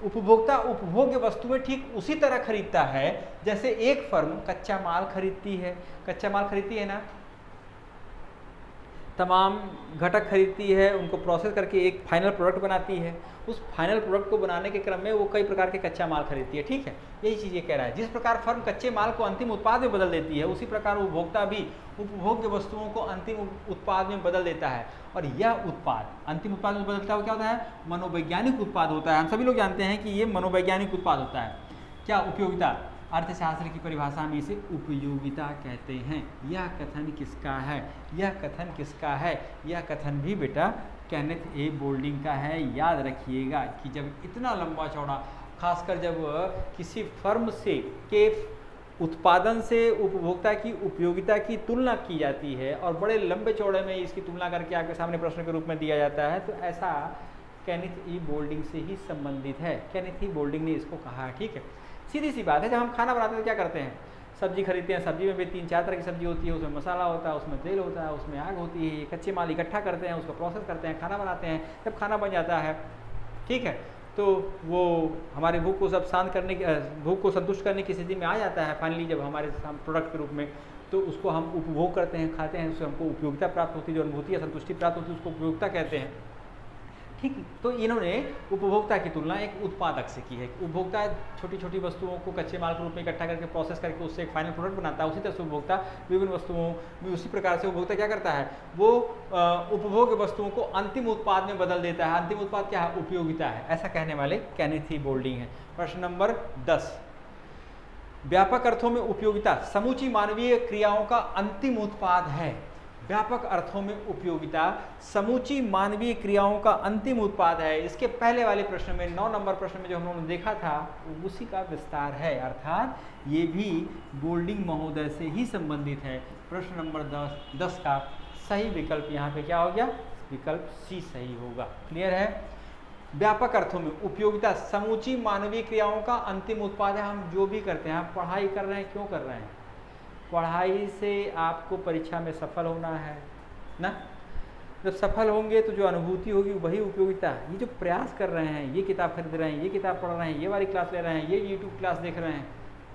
उपभोक्ता उपभोग्य वस्तुएं ठीक उसी तरह खरीदता है जैसे एक फर्म कच्चा माल खरीदती है। कच्चा माल खरीदती है ना, तमाम घटक खरीदती है, उनको प्रोसेस करके एक फाइनल प्रोडक्ट बनाती है। उस फाइनल प्रोडक्ट को बनाने के क्रम में वो कई प्रकार के कच्चा माल खरीदती है। ठीक है, यही चीज़ ये कह रहा है। जिस प्रकार फर्म कच्चे माल को अंतिम उत्पाद में बदल देती है, उसी प्रकार उपभोक्ता भी उपभोग्य वस्तुओं को अंतिम उत्पाद में बदल देता है। और यह उत्पाद अंतिम उत्पाद में बदलता है, क्या होता है, मनोवैज्ञानिक उत्पाद होता है। हम सभी लोग जानते हैं कि ये मनोवैज्ञानिक उत्पाद होता है। क्या उपयोगिता, अर्थशास्त्र की परिभाषा में इसे उपयोगिता कहते हैं। यह कथन किसका है, यह कथन किसका है, यह कथन भी बेटा केनेथ ए बोल्डिंग का है। याद रखिएगा कि जब इतना लंबा चौड़ा, खासकर जब किसी फर्म से के उत्पादन से उपभोक्ता की उपयोगिता की तुलना की जाती है और बड़े लंबे चौड़े में इसकी तुलना करके आपके सामने प्रश्न के रूप में दिया जाता है, तो ऐसा केनेथ ई बोल्डिंग से ही संबंधित है। केनेथ ई बोल्डिंग ने इसको कहा है। ठीक है, सीधी सी बात है, जब हम खाना बनाते हैं तो क्या करते हैं, सब्जी खरीदते हैं, सब्जी में भी 3-4 तरह की सब्जी होती है, उसमें मसाला होता है, उसमें तेल होता है, उसमें आग होती है, कच्चे माल इकट्ठा करते हैं, उसको प्रोसेस करते हैं, खाना बनाते हैं। जब खाना बन जाता है, ठीक है, तो वो हमारी भूख को सब शांत करने की, भूख को संतुष्ट करने की स्थिति में आ जाता है। फाइनली जब हमारे प्रोडक्ट के रूप में, तो उसको हम उपभोग करते हैं, खाते हैं, उससे हमको उपयोगिता प्राप्त होती है, जो अनुभूति या संतुष्टि प्राप्त होती है, उसको उपयोगिता कहते हैं। ठीक, तो इन्होंने उपभोक्ता की तुलना एक उत्पादक से की है। उपभोक्ता छोटी छोटी वस्तुओं को कच्चे माल के रूप में इकट्ठा करके प्रोसेस करके उससे एक फाइनल प्रोडक्ट बनाता है। उसी तरह से उपभोक्ता विभिन्न वस्तुओं में, उसी प्रकार से उपभोक्ता क्या करता है, वो उपभोग्य वस्तुओं को अंतिम उत्पाद में बदल देता है। अंतिम उत्पाद क्या है, उपयोगिता है। ऐसा कहने वाले केनेथ ई बोल्डिंग है। प्रश्न नंबर 10, व्यापक अर्थों में उपयोगिता समूची मानवीय क्रियाओं का अंतिम उत्पाद है। व्यापक अर्थों में उपयोगिता समूची मानवीय क्रियाओं का अंतिम उत्पाद है। इसके पहले वाले प्रश्न में, 9 नंबर प्रश्न में जो हम लोगों ने देखा था, उसी का विस्तार है, अर्थात ये भी बोल्डिंग महोदय से ही संबंधित है। प्रश्न नंबर 10 का सही विकल्प यहाँ पे क्या हो गया, विकल्प सी सही होगा। क्लियर है। व्यापक अर्थों में उपयोगिता समूची मानवीय क्रियाओं का अंतिम उत्पाद है। हम जो भी करते हैं, आप पढ़ाई कर रहे हैं, क्यों कर रहे हैं, पढ़ाई से आपको परीक्षा में सफल होना है ना। जब सफल होंगे तो जो अनुभूति होगी वही उपयोगिता। ये जो प्रयास कर रहे हैं, ये किताब खरीद रहे हैं, ये किताब पढ़ रहे हैं, ये वाली क्लास ले रहे हैं, ये यूट्यूब क्लास देख रहे हैं,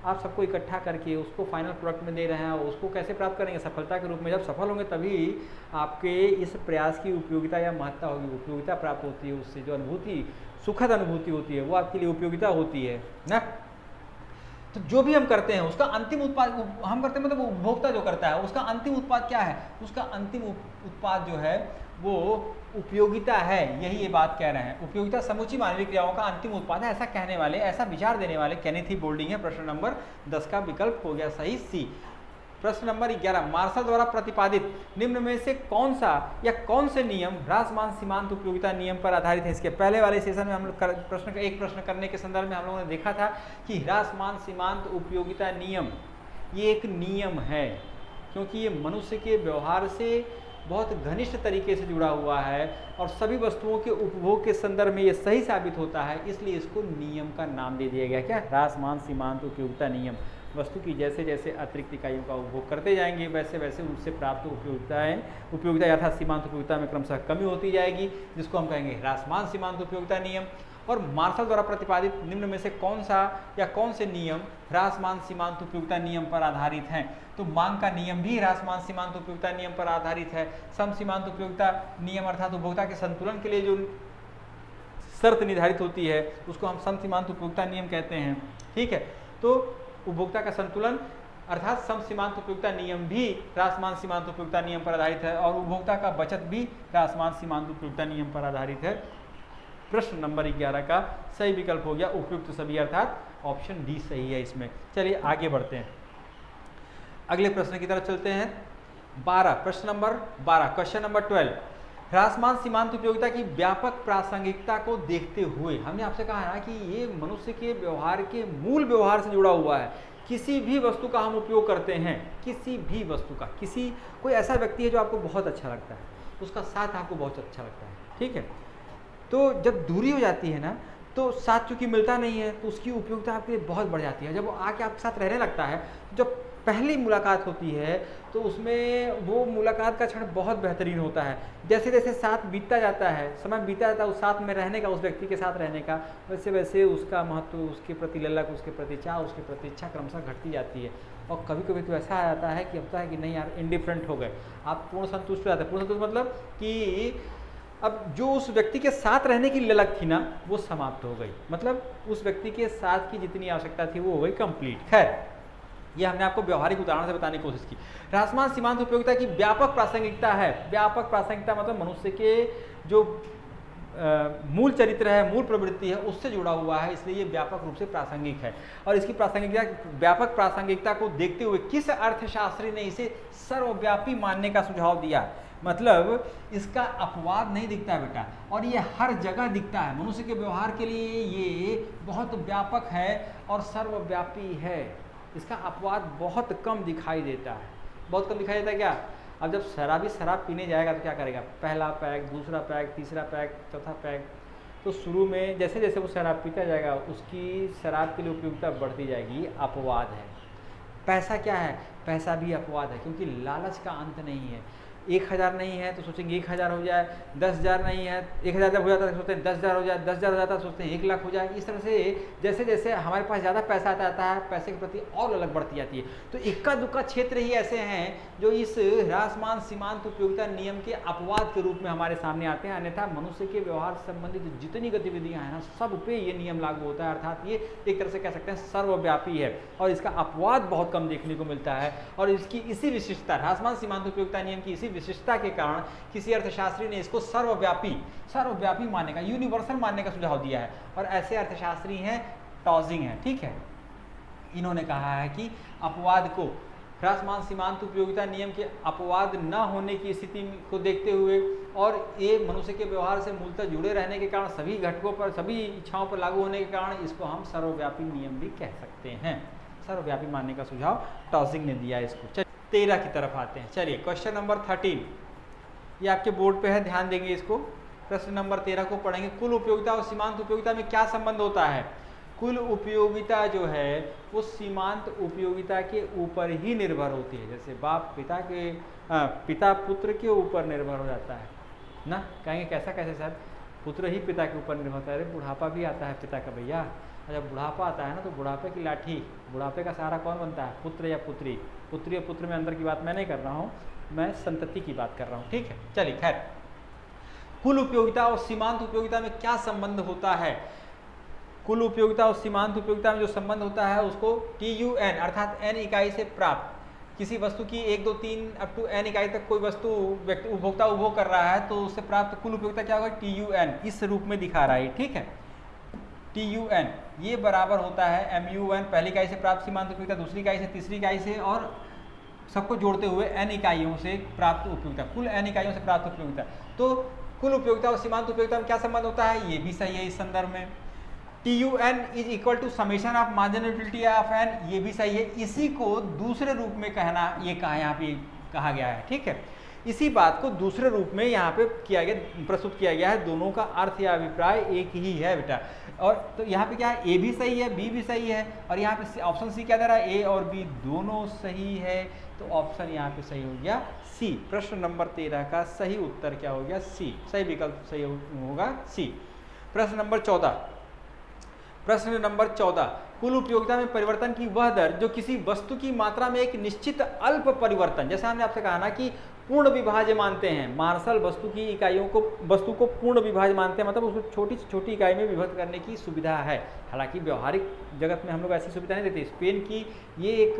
आप सबको इकट्ठा करके उसको फाइनल प्रोडक्ट में दे रहे हैं, उसको कैसे प्राप्त करेंगे, सफलता के रूप में। जब सफल होंगे तभी आपके इस प्रयास की उपयोगिता या महत्ता होगी, उपयोगिता प्राप्त होती है। उससे जो अनुभूति, सुखद अनुभूति होती है, वो आपके लिए उपयोगिता होती है ना। तो जो भी हम करते हैं उसका अंतिम उत्पाद हम करते हैं, मतलब उपभोक्ता जो करता है उसका अंतिम उत्पाद क्या है, उसका अंतिम उत्पाद जो है वो उपयोगिता है। यही ये बात कह रहे हैं, उपयोगिता समूची मानवीय क्रियाओं का अंतिम उत्पाद है। ऐसा कहने वाले, ऐसा विचार देने वाले केनेथ ई बोल्डिंग है। प्रश्न नंबर 10 का विकल्प हो गया सही सी। प्रश्न नंबर 11, मार्शल द्वारा प्रतिपादित निम्न में से कौन सा या कौन से नियम ह्रासमान सीमांत उपयोगिता नियम पर आधारित है। इसके पहले वाले सेशन में हम लोग प्रश्न करने के संदर्भ में हम लोगों ने देखा था कि ह्रासमान सीमांत उपयोगिता नियम ये एक नियम है, क्योंकि ये मनुष्य के व्यवहार से बहुत घनिष्ठ तरीके से जुड़ा हुआ है और सभी वस्तुओं के उपभोग के संदर्भ में ये सही साबित होता है, इसलिए इसको नियम का नाम दे दिया गया। क्या? ह्रासमान सीमांत उपयोगिता नियम। वस्तु की जैसे जैसे अतिरिक्त इकाइयों का उपभोग करते जाएंगे वैसे वैसे उनसे प्राप्त उपयोगिता अर्थात सीमांत उपयोगिता में क्रमशः कमी होती जाएगी, जिसको हम कहेंगे ह्रासमान सीमांत उपयोगिता नियम। और मार्शल द्वारा प्रतिपादित निम्न में से कौन सा या कौन से नियम ह्रासमान सीमांत उपयोगिता नियम पर आधारित हैं? तो मांग का नियम भी ह्रासमान सीमांत उपयोगिता नियम पर आधारित है। सम सीमांत उपयोगिता नियम अर्थात उपभोक्ता के संतुलन के लिए जो शर्त निर्धारित होती है उसको हम सम सीमांत उपयोगिता नियम कहते हैं। ठीक है, तो उपभोक्ता का संतुलन अर्थात सम सीमांत उपयोगिता नियम भी ह्रासमान सीमांत उपयोगिता नियम पर आधारित है और उपभोक्ता का बचत भी ह्रासमान सीमांत उपयोगिता नियम पर आधारित है। प्रश्न नंबर 11 का सही विकल्प हो गया उपयुक्त सभी अर्थात ऑप्शन डी सही है इसमें। चलिए आगे बढ़ते हैं, अगले प्रश्न की तरफ चलते हैं। 12 प्रश्न नंबर 12 क्वेश्चन नंबर 12 ह्रासमान सीमांत उपयोगिता की व्यापक प्रासंगिकता को देखते हुए हमने आपसे कहा ना कि ये मनुष्य के व्यवहार के मूल व्यवहार से जुड़ा हुआ है। किसी भी वस्तु का हम उपयोग करते हैं, किसी भी वस्तु का, कोई ऐसा व्यक्ति है जो आपको बहुत अच्छा लगता है, उसका साथ आपको बहुत अच्छा लगता है, ठीक है, तो जब दूरी हो जाती है ना तो साथ चूंकि मिलता नहीं है तो उसकी उपयोगिता आपके लिए बहुत बढ़ जाती है। जब वो आके आपके साथ रहने लगता है, जब पहली मुलाकात होती है तो उसमें वो मुलाकात का क्षण बहुत बेहतरीन होता है। जैसे जैसे साथ बीतता जाता है, समय बीतता जाता है, उस साथ में रहने का, उस व्यक्ति के साथ रहने का, वैसे वैसे उसका महत्व, उसके प्रति ललक, उसके प्रति चाह, उसके प्रति इच्छा क्रमशः घटती जाती है। और कभी कभी तो ऐसा आ जाता है कि लगता है कि नहीं यार इंडिफरेंट हो गए, आप पूर्ण संतुष्ट हो जाते हैं। पूर्ण संतुष्ट मतलब कि अब जो उस व्यक्ति के साथ रहने की ललक थी ना वो समाप्त हो गई, मतलब उस व्यक्ति के साथ की जितनी आवश्यकता थी वो हो गई कंप्लीट। खैर, ये हमने आपको व्यवहारिक उदाहरण से बताने की कोशिश की। ह्रासमान सीमांत उपयोगिता की व्यापक प्रासंगिकता है। व्यापक प्रासंगिकता मतलब मनुष्य के जो मूल चरित्र है, मूल प्रवृत्ति है, उससे जुड़ा हुआ है, इसलिए ये व्यापक रूप से प्रासंगिक है। और इसकी प्रासंगिकता, व्यापक प्रासंगिकता को देखते हुए किस अर्थशास्त्री ने इसे सर्वव्यापी मानने का सुझाव दिया? मतलब इसका अपवाद नहीं दिखता है बेटा, और ये हर जगह दिखता है। मनुष्य के व्यवहार के लिए ये बहुत व्यापक है और सर्वव्यापी है। इसका अपवाद बहुत कम दिखाई देता है, बहुत कम दिखाई देता है। क्या? अब जब शराबी शराब पीने जाएगा तो क्या करेगा? पहला पैक, दूसरा पैक, तीसरा पैक, चौथा पैक, तो शुरू में जैसे जैसे वो शराब पीता जाएगा उसकी शराब के लिए उपयोगिता बढ़ती जाएगी। अपवाद है। पैसा क्या है? पैसा भी अपवाद है, क्योंकि लालच का अंत नहीं है। 1000 नहीं है तो सोचेंगे 1000 हो जाए, 10,000 नहीं है, 1000 जब हो जाता है सोचते हैं 10,000 हो जाए, 10,000 हो जाता है सोचते हैं 1 लाख हो जाए। इस तरह से जैसे जैसे हमारे पास ज़्यादा पैसा आता जाता है, पैसे के प्रति और अलग बढ़ती जाती है। तो इक्का दुक्का क्षेत्र ही ऐसे हैं जो इस ह्रासमान सीमांत उपयोगिता नियम के अपवाद के रूप में हमारे सामने आते हैं। अन्यथा मनुष्य के व्यवहार से संबंधित जितनी गतिविधियाँ हैं ना, सब पे ये नियम लागू होता है। अर्थात ये एक तरह से कह सकते हैं सर्वव्यापी है और इसका अपवाद बहुत कम देखने को मिलता है। और इसकी इसी विशिष्टता, ह्रासमान सीमांत उपयोगिता नियम की इसी विशिष्टता के कारण किसी अर्थशास्त्री ने इसको सर्वव्यापी मानने का, यूनिवर्सल मानने का सुझाव दिया है। और ऐसे अर्थशास्त्री हैं टॉजिंग है, ठीक है। इन्होंने कहा है कि अपवाद को, ह्रासमान सीमांत उपयोगिता नियम के अपवाद न होने की स्थिति को देखते हुए और ये मनुष्य के व्यवहार से मूलतः जुड़े रहने के कारण, सभी घटकों पर, सभी इच्छाओं पर लागू होने के कारण इसको हम सर्वव्यापी नियम भी कह सकते हैं। सर्वव्यापी मानने का सुझाव टॉजिंग ने दिया है इसको। 13 की तरफ आते हैं। चलिए क्वेश्चन नंबर 13, ये आपके बोर्ड पे है, ध्यान देंगे इसको। प्रश्न नंबर 13 को पढ़ेंगे। कुल उपयोगिता और सीमांत उपयोगिता में क्या संबंध होता है? कुल उपयोगिता जो है वो सीमांत उपयोगिता के ऊपर ही निर्भर होती है। जैसे बाप पिता पुत्र के ऊपर निर्भर हो जाता है ना। कहेंगे कैसा, कैसे सर? पुत्र ही पिता के ऊपर निर्भर होता है। अरे बुढ़ापा भी आता है पिता का भैया। जब बुढ़ापा आता है ना तो बुढ़ापे की लाठी, बुढ़ापे का सहारा कौन बनता है? पुत्र या पुत्री। पुत्री और पुत्र में अंतर की बात मैं नहीं कर रहा हूँ, मैं संतति की बात कर रहा हूँ, ठीक है। चलिए खैर, कुल उपयोगिता और सीमांत उपयोगिता में क्या संबंध होता है? कुल उपयोगिता और सीमांत उपयोगिता में जो संबंध होता है उसको TUN अर्थात n इकाई से प्राप्त, किसी वस्तु की 1, 2, 3 अप टू n इकाई तक कोई वस्तु व्यक्ति उपभोक्ता उपभोग कर रहा है तो उससे प्राप्त कुल उपयोगिता क्या होगा? TUN। इस रूप में दिखा रहा है, ठीक है। TUN ये बराबर होता है MUN, पहली इकाई से प्राप्त सीमांत उपयोगिता, दूसरी इकाई से, तीसरी इकाई से और सबको जोड़ते हुए n इकाइयों से प्राप्त उपयोगिता, कुल n इकाइयों से प्राप्त उपयोगिता। तो कुल उपयोगिता और सीमांत उपयोगिता में क्या संबंध होता है? ये भी सही है इस संदर्भ में। TUN is equal to summation of marginal utility of n, ये भी सही है। इसी को दूसरे रूप में कहना, ये कहा यहाँ पे कहा गया है, ठीक है। इसी बात को दूसरे रूप में यहाँ पे किया गया, प्रस्तुत किया गया है। दोनों का अर्थ या अभिप्राय एक ही है बेटा। और तो यहाँ पे क्या है, ए भी सही है, बी भी सही है, और यहाँ पे ऑप्शन सी क्या दे रहा है, ए और बी दोनों सही है। तो ऑप्शन यहाँ पे सही हो गया सी। प्रश्न नंबर 13 का सही उत्तर क्या हो गया, सी। सही विकल्प सही होगा सी। प्रश्न नंबर 14, कुल उपयोगिता में परिवर्तन की वह दर जो किसी वस्तु की मात्रा में एक निश्चित अल्प परिवर्तन, जैसे हमने आपसे कहा ना कि पूर्ण विभाज्य मानते हैं, मार्शल वस्तु की इकाइयों को, वस्तु को पूर्ण विभाज्य मानते हैं, मतलब उसको छोटी से छोटी इकाई में विभक्त करने की सुविधा है। हालांकि व्यवहारिक जगत में हम लोग ऐसी सुविधा नहीं देते। स्पेन की ये एक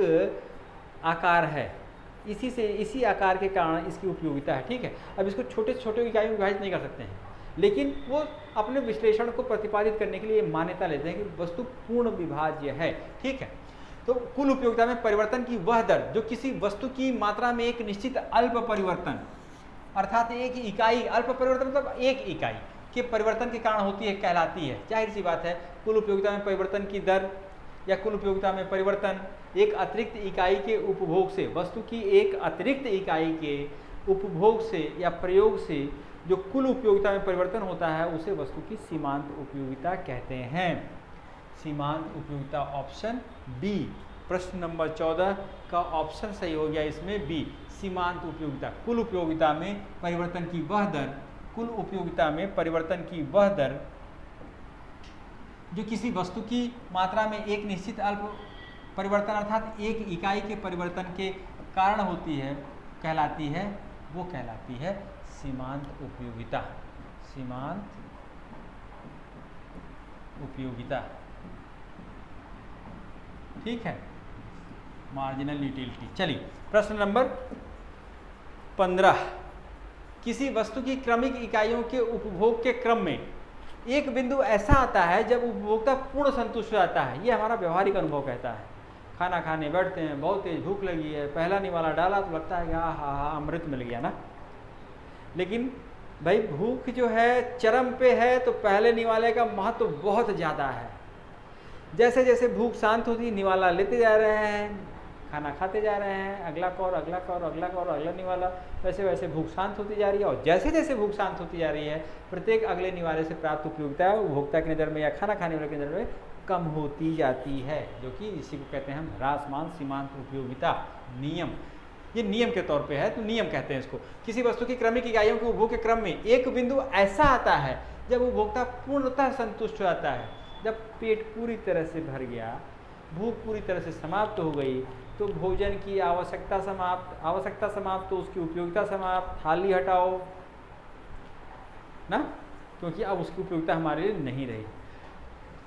आकार है, इसी आकार के कारण इसकी उपयोगिता है, ठीक है। अब इसको छोटे से छोटे इकाई में विभाजित नहीं कर सकते हैं, लेकिन वो अपने विश्लेषण को प्रतिपादित करने के लिए मान्यता लेते हैं कि वस्तु पूर्ण विभाज्य है, ठीक है। तो कुल उपयोगिता में परिवर्तन की वह दर जो किसी वस्तु की मात्रा में एक निश्चित अल्प परिवर्तन, अर्थात एक इकाई, अल्प परिवर्तन मतलब एक इकाई के परिवर्तन के कारण होती है, कहलाती है। जाहिर सी बात है, कुल उपयोगिता में परिवर्तन की दर या कुल उपयोगिता में परिवर्तन एक अतिरिक्त इकाई के उपभोग से, वस्तु की एक अतिरिक्त इकाई के उपभोग से या प्रयोग से जो कुल उपयोगिता में परिवर्तन होता है उसे वस्तु की सीमांत उपयोगिता कहते हैं। सीमांत उपयोगिता ऑप्शन बी। प्रश्न नंबर 14 का ऑप्शन सही हो गया इसमें बी, सीमांत उपयोगिता। कुल उपयोगिता में परिवर्तन की वह दर, कुल उपयोगिता में परिवर्तन की वह दर जो किसी वस्तु की मात्रा में एक निश्चित अल्प परिवर्तन अर्थात एक इकाई के परिवर्तन के कारण होती है, कहलाती है, वो कहलाती है सीमांत उपयोगिता। सीमांत उपयोगिता, ठीक है, मार्जिनल यूटिलिटी। चलिए प्रश्न नंबर 15, किसी वस्तु की क्रमिक इकाइयों के उपभोग के क्रम में एक बिंदु ऐसा आता है जब उपभोक्ता पूर्ण संतुष्ट हो जाता है। ये हमारा व्यवहारिक अनुभव कहता है। खाना खाने बैठते हैं, बहुत तेज भूख लगी है, पहला निवाला डाला तो लगता है कि हाँ अमृत मिल गया ना। लेकिन भाई भूख जो है चरम पे है तो पहले निवाले का महत्व बहुत ज़्यादा है। जैसे जैसे भूख शांत होती, निवाला लेते जा रहे हैं, खाना खाते जा रहे हैं, अगला कौर, अगला कौर, अगला कौर, अगला निवाला, वैसे वैसे भूख शांत होती जा रही है। और जैसे जैसे भूख शांत होती जा रही है, प्रत्येक अगले निवाले से प्राप्त उपयोगिता उपभोक्ता की नज़र में या खाना खाने वाले की नज़र में कम होती जाती है, जो कि इसी को कहते हैं हम ह्रासमान सीमांत उपयोगिता नियम। ये नियम के तौर पे है, तो नियम कहते हैं इसको। किसी वस्तु की क्रमिक इकाइयों के उपभोग के क्रम में एक बिंदु ऐसा आता है जब उपभोक्ता पूर्णतः संतुष्ट हो जाता है। जब पेट पूरी तरह से भर गया, भूख पूरी तरह से समाप्त हो गई, तो भोजन की आवश्यकता समाप्त, तो उसकी उपयोगिता समाप्त, थाली हटाओ ना, क्योंकि अब उसकी उपयोगिता हमारे लिए नहीं रही।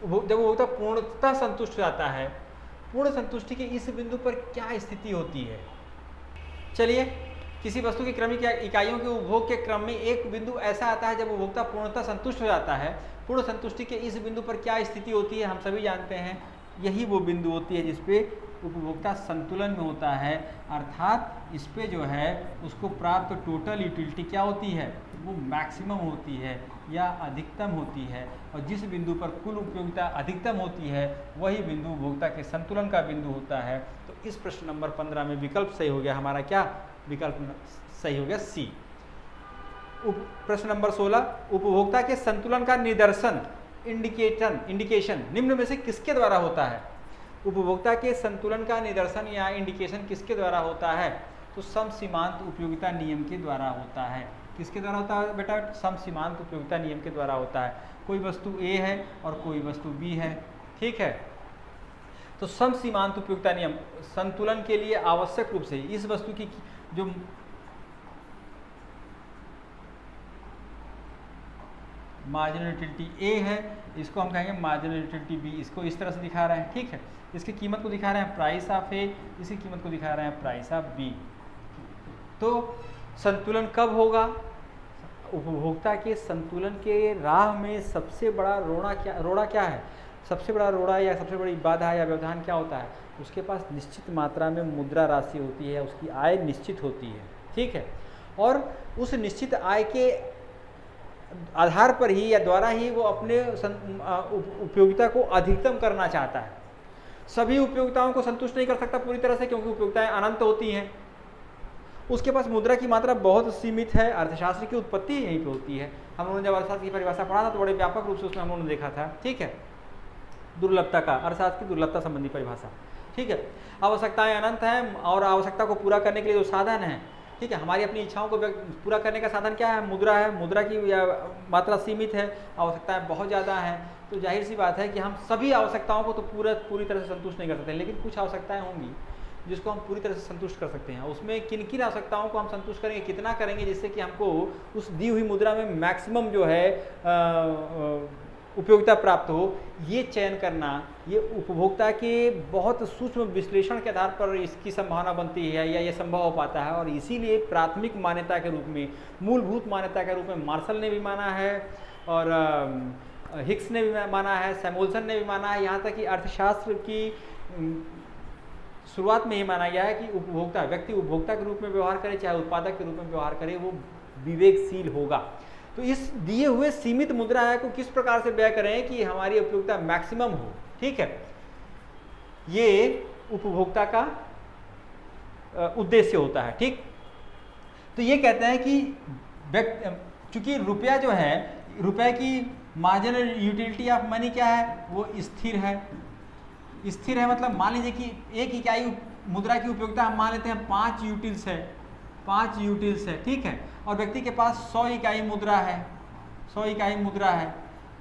जब उपभोक्ता पूर्णतः संतुष्ट हो जाता है, पूर्ण संतुष्टि के इस बिंदु पर क्या स्थिति होती है। चलिए, किसी वस्तु की क्रमिक इकाइयों के उपभोग के क्रम में एक बिंदु ऐसा आता है जब उपभोक्ता पूर्णतः संतुष्ट हो जाता है। पूर्ण संतुष्टि के इस बिंदु पर क्या स्थिति होती है, हम सभी जानते हैं। यही वो बिंदु होती है जिसपे उपभोक्ता संतुलन में होता है, अर्थात इस पे जो है उसको प्राप्त टोटल यूटिलिटी क्या होती है, वो मैक्सिमम होती है या अधिकतम होती है। और जिस बिंदु पर कुल उपयोगिता अधिकतम होती है वही बिंदु उपभोक्ता के संतुलन का बिंदु होता है। तो इस प्रश्न नंबर 15 में विकल्प सही हो गया हमारा, क्या विकल्प सही हो गया सी। प्रश्न नंबर 16, उपभोक्ता के संतुलन का निदर्शन इंडिकेशन निम्न में से किसके द्वारा होता है। उपभोक्ता के संतुलन का निदर्शन या इंडिकेशन किसके द्वारा होता है, तो सम सीमांत उपयोगिता नियम के द्वारा होता है। किसके द्वारा होता है बेटा, सम सीमांत उपयोगिता नियम के द्वारा होता है। कोई वस्तु ए है और कोई वस्तु बी है, ठीक है, तो सम सीमांत उपयोगिता नियम संतुलन के लिए आवश्यक रूप से इस वस्तु की जो मार्जिनल यूटिलिटी ए है, इसको हम कहेंगे मार्जिनल यूटिलिटी बी। इसको इस तरह से दिखा रहे हैं, ठीक है। इसकी कीमत को दिखा रहे हैं प्राइस ऑफ ए, इसकी कीमत को दिखा रहे हैं प्राइस ऑफ बी। तो संतुलन कब होगा, उपभोक्ता के संतुलन के राह में सबसे बड़ा रोड़ा क्या है, सबसे बड़ा रोड़ा या सबसे बड़ी बाधा या व्यवधान क्या होता है, उसके पास निश्चित मात्रा में मुद्रा राशि होती है, उसकी आय निश्चित होती है, ठीक है। और उस निश्चित आय के आधार पर ही या द्वारा ही वो अपने उपयोगिता को अधिकतम करना चाहता है। सभी उपयोगिताओं को संतुष्ट नहीं कर सकता पूरी तरह से, क्योंकि उपयोगिताएं अनंत होती हैं उसके पास मुद्रा की मात्रा बहुत सीमित है। अर्थशास्त्र की उत्पत्ति यहीं पे होती है। हम लोगों ने जब अर्थशास्त्र की परिभाषा पढ़ा था तो बड़े व्यापक रूप से उसमें हम लोगों ने देखा था, ठीक है, दुर्लभता का, अर्थशास्त्र की दुर्लभता संबंधी परिभाषा, ठीक है। आवश्यकताएं अनंत हैं और आवश्यकता को पूरा करने के लिए जो साधन है, ठीक है, हमारी अपनी इच्छाओं को पूरा करने का साधन क्या है? मुद्रा है। मुद्रा की मात्रा सीमित है, आवश्यकताएं बहुत ज़्यादा हैं, तो जाहिर सी बात है कि हम सभी आवश्यकताओं को तो पूरी तरह से संतुष्ट नहीं कर सकते, लेकिन कुछ आवश्यकताएं होंगी जिसको हम पूरी तरह से संतुष्ट कर सकते हैं। उसमें किन किन आवश्यकताओं को हम संतुष्ट करेंगे, कितना करेंगे, जिससे कि हमको उस दी हुई मुद्रा में मैक्सिमम जो है उपयोगिता प्राप्त हो, ये चयन करना, ये उपभोक्ता के बहुत सूक्ष्म विश्लेषण के आधार पर इसकी संभावना बनती है या ये संभव हो पाता है। और इसीलिए प्राथमिक मान्यता के रूप में, मूलभूत मान्यता के रूप में मार्शल ने भी माना है और हिक्स ने भी माना है, सैमुअल्सन ने भी माना है, यहाँ तक कि अर्थशास्त्र की शुरुआत में ही माना गया है कि उपभोक्ता, व्यक्ति उपभोक्ता के रूप में व्यवहार करे चाहे उत्पादक के रूप में व्यवहार करे, वो विवेकशील होगा। तो इस दिए हुए सीमित मुद्रा आय को किस प्रकार से व्यय करें कि हमारी उपयोगिता मैक्सिमम हो, ठीक है, ये उपभोक्ता का उद्देश्य होता है, ठीक। तो ये कहते हैं कि चूंकि रुपया जो है, रुपए की मार्जिनल यूटिलिटी ऑफ मनी क्या है? वो स्थिर है। स्थिर है मतलब मान लीजिए कि एक इकाई मुद्रा की उपयोगिता हम मान लेते हैं 5 यूटिल्स है, 5 यूटिल्स है, ठीक है, और व्यक्ति के पास 100 इकाई मुद्रा है, 100 इकाई मुद्रा है।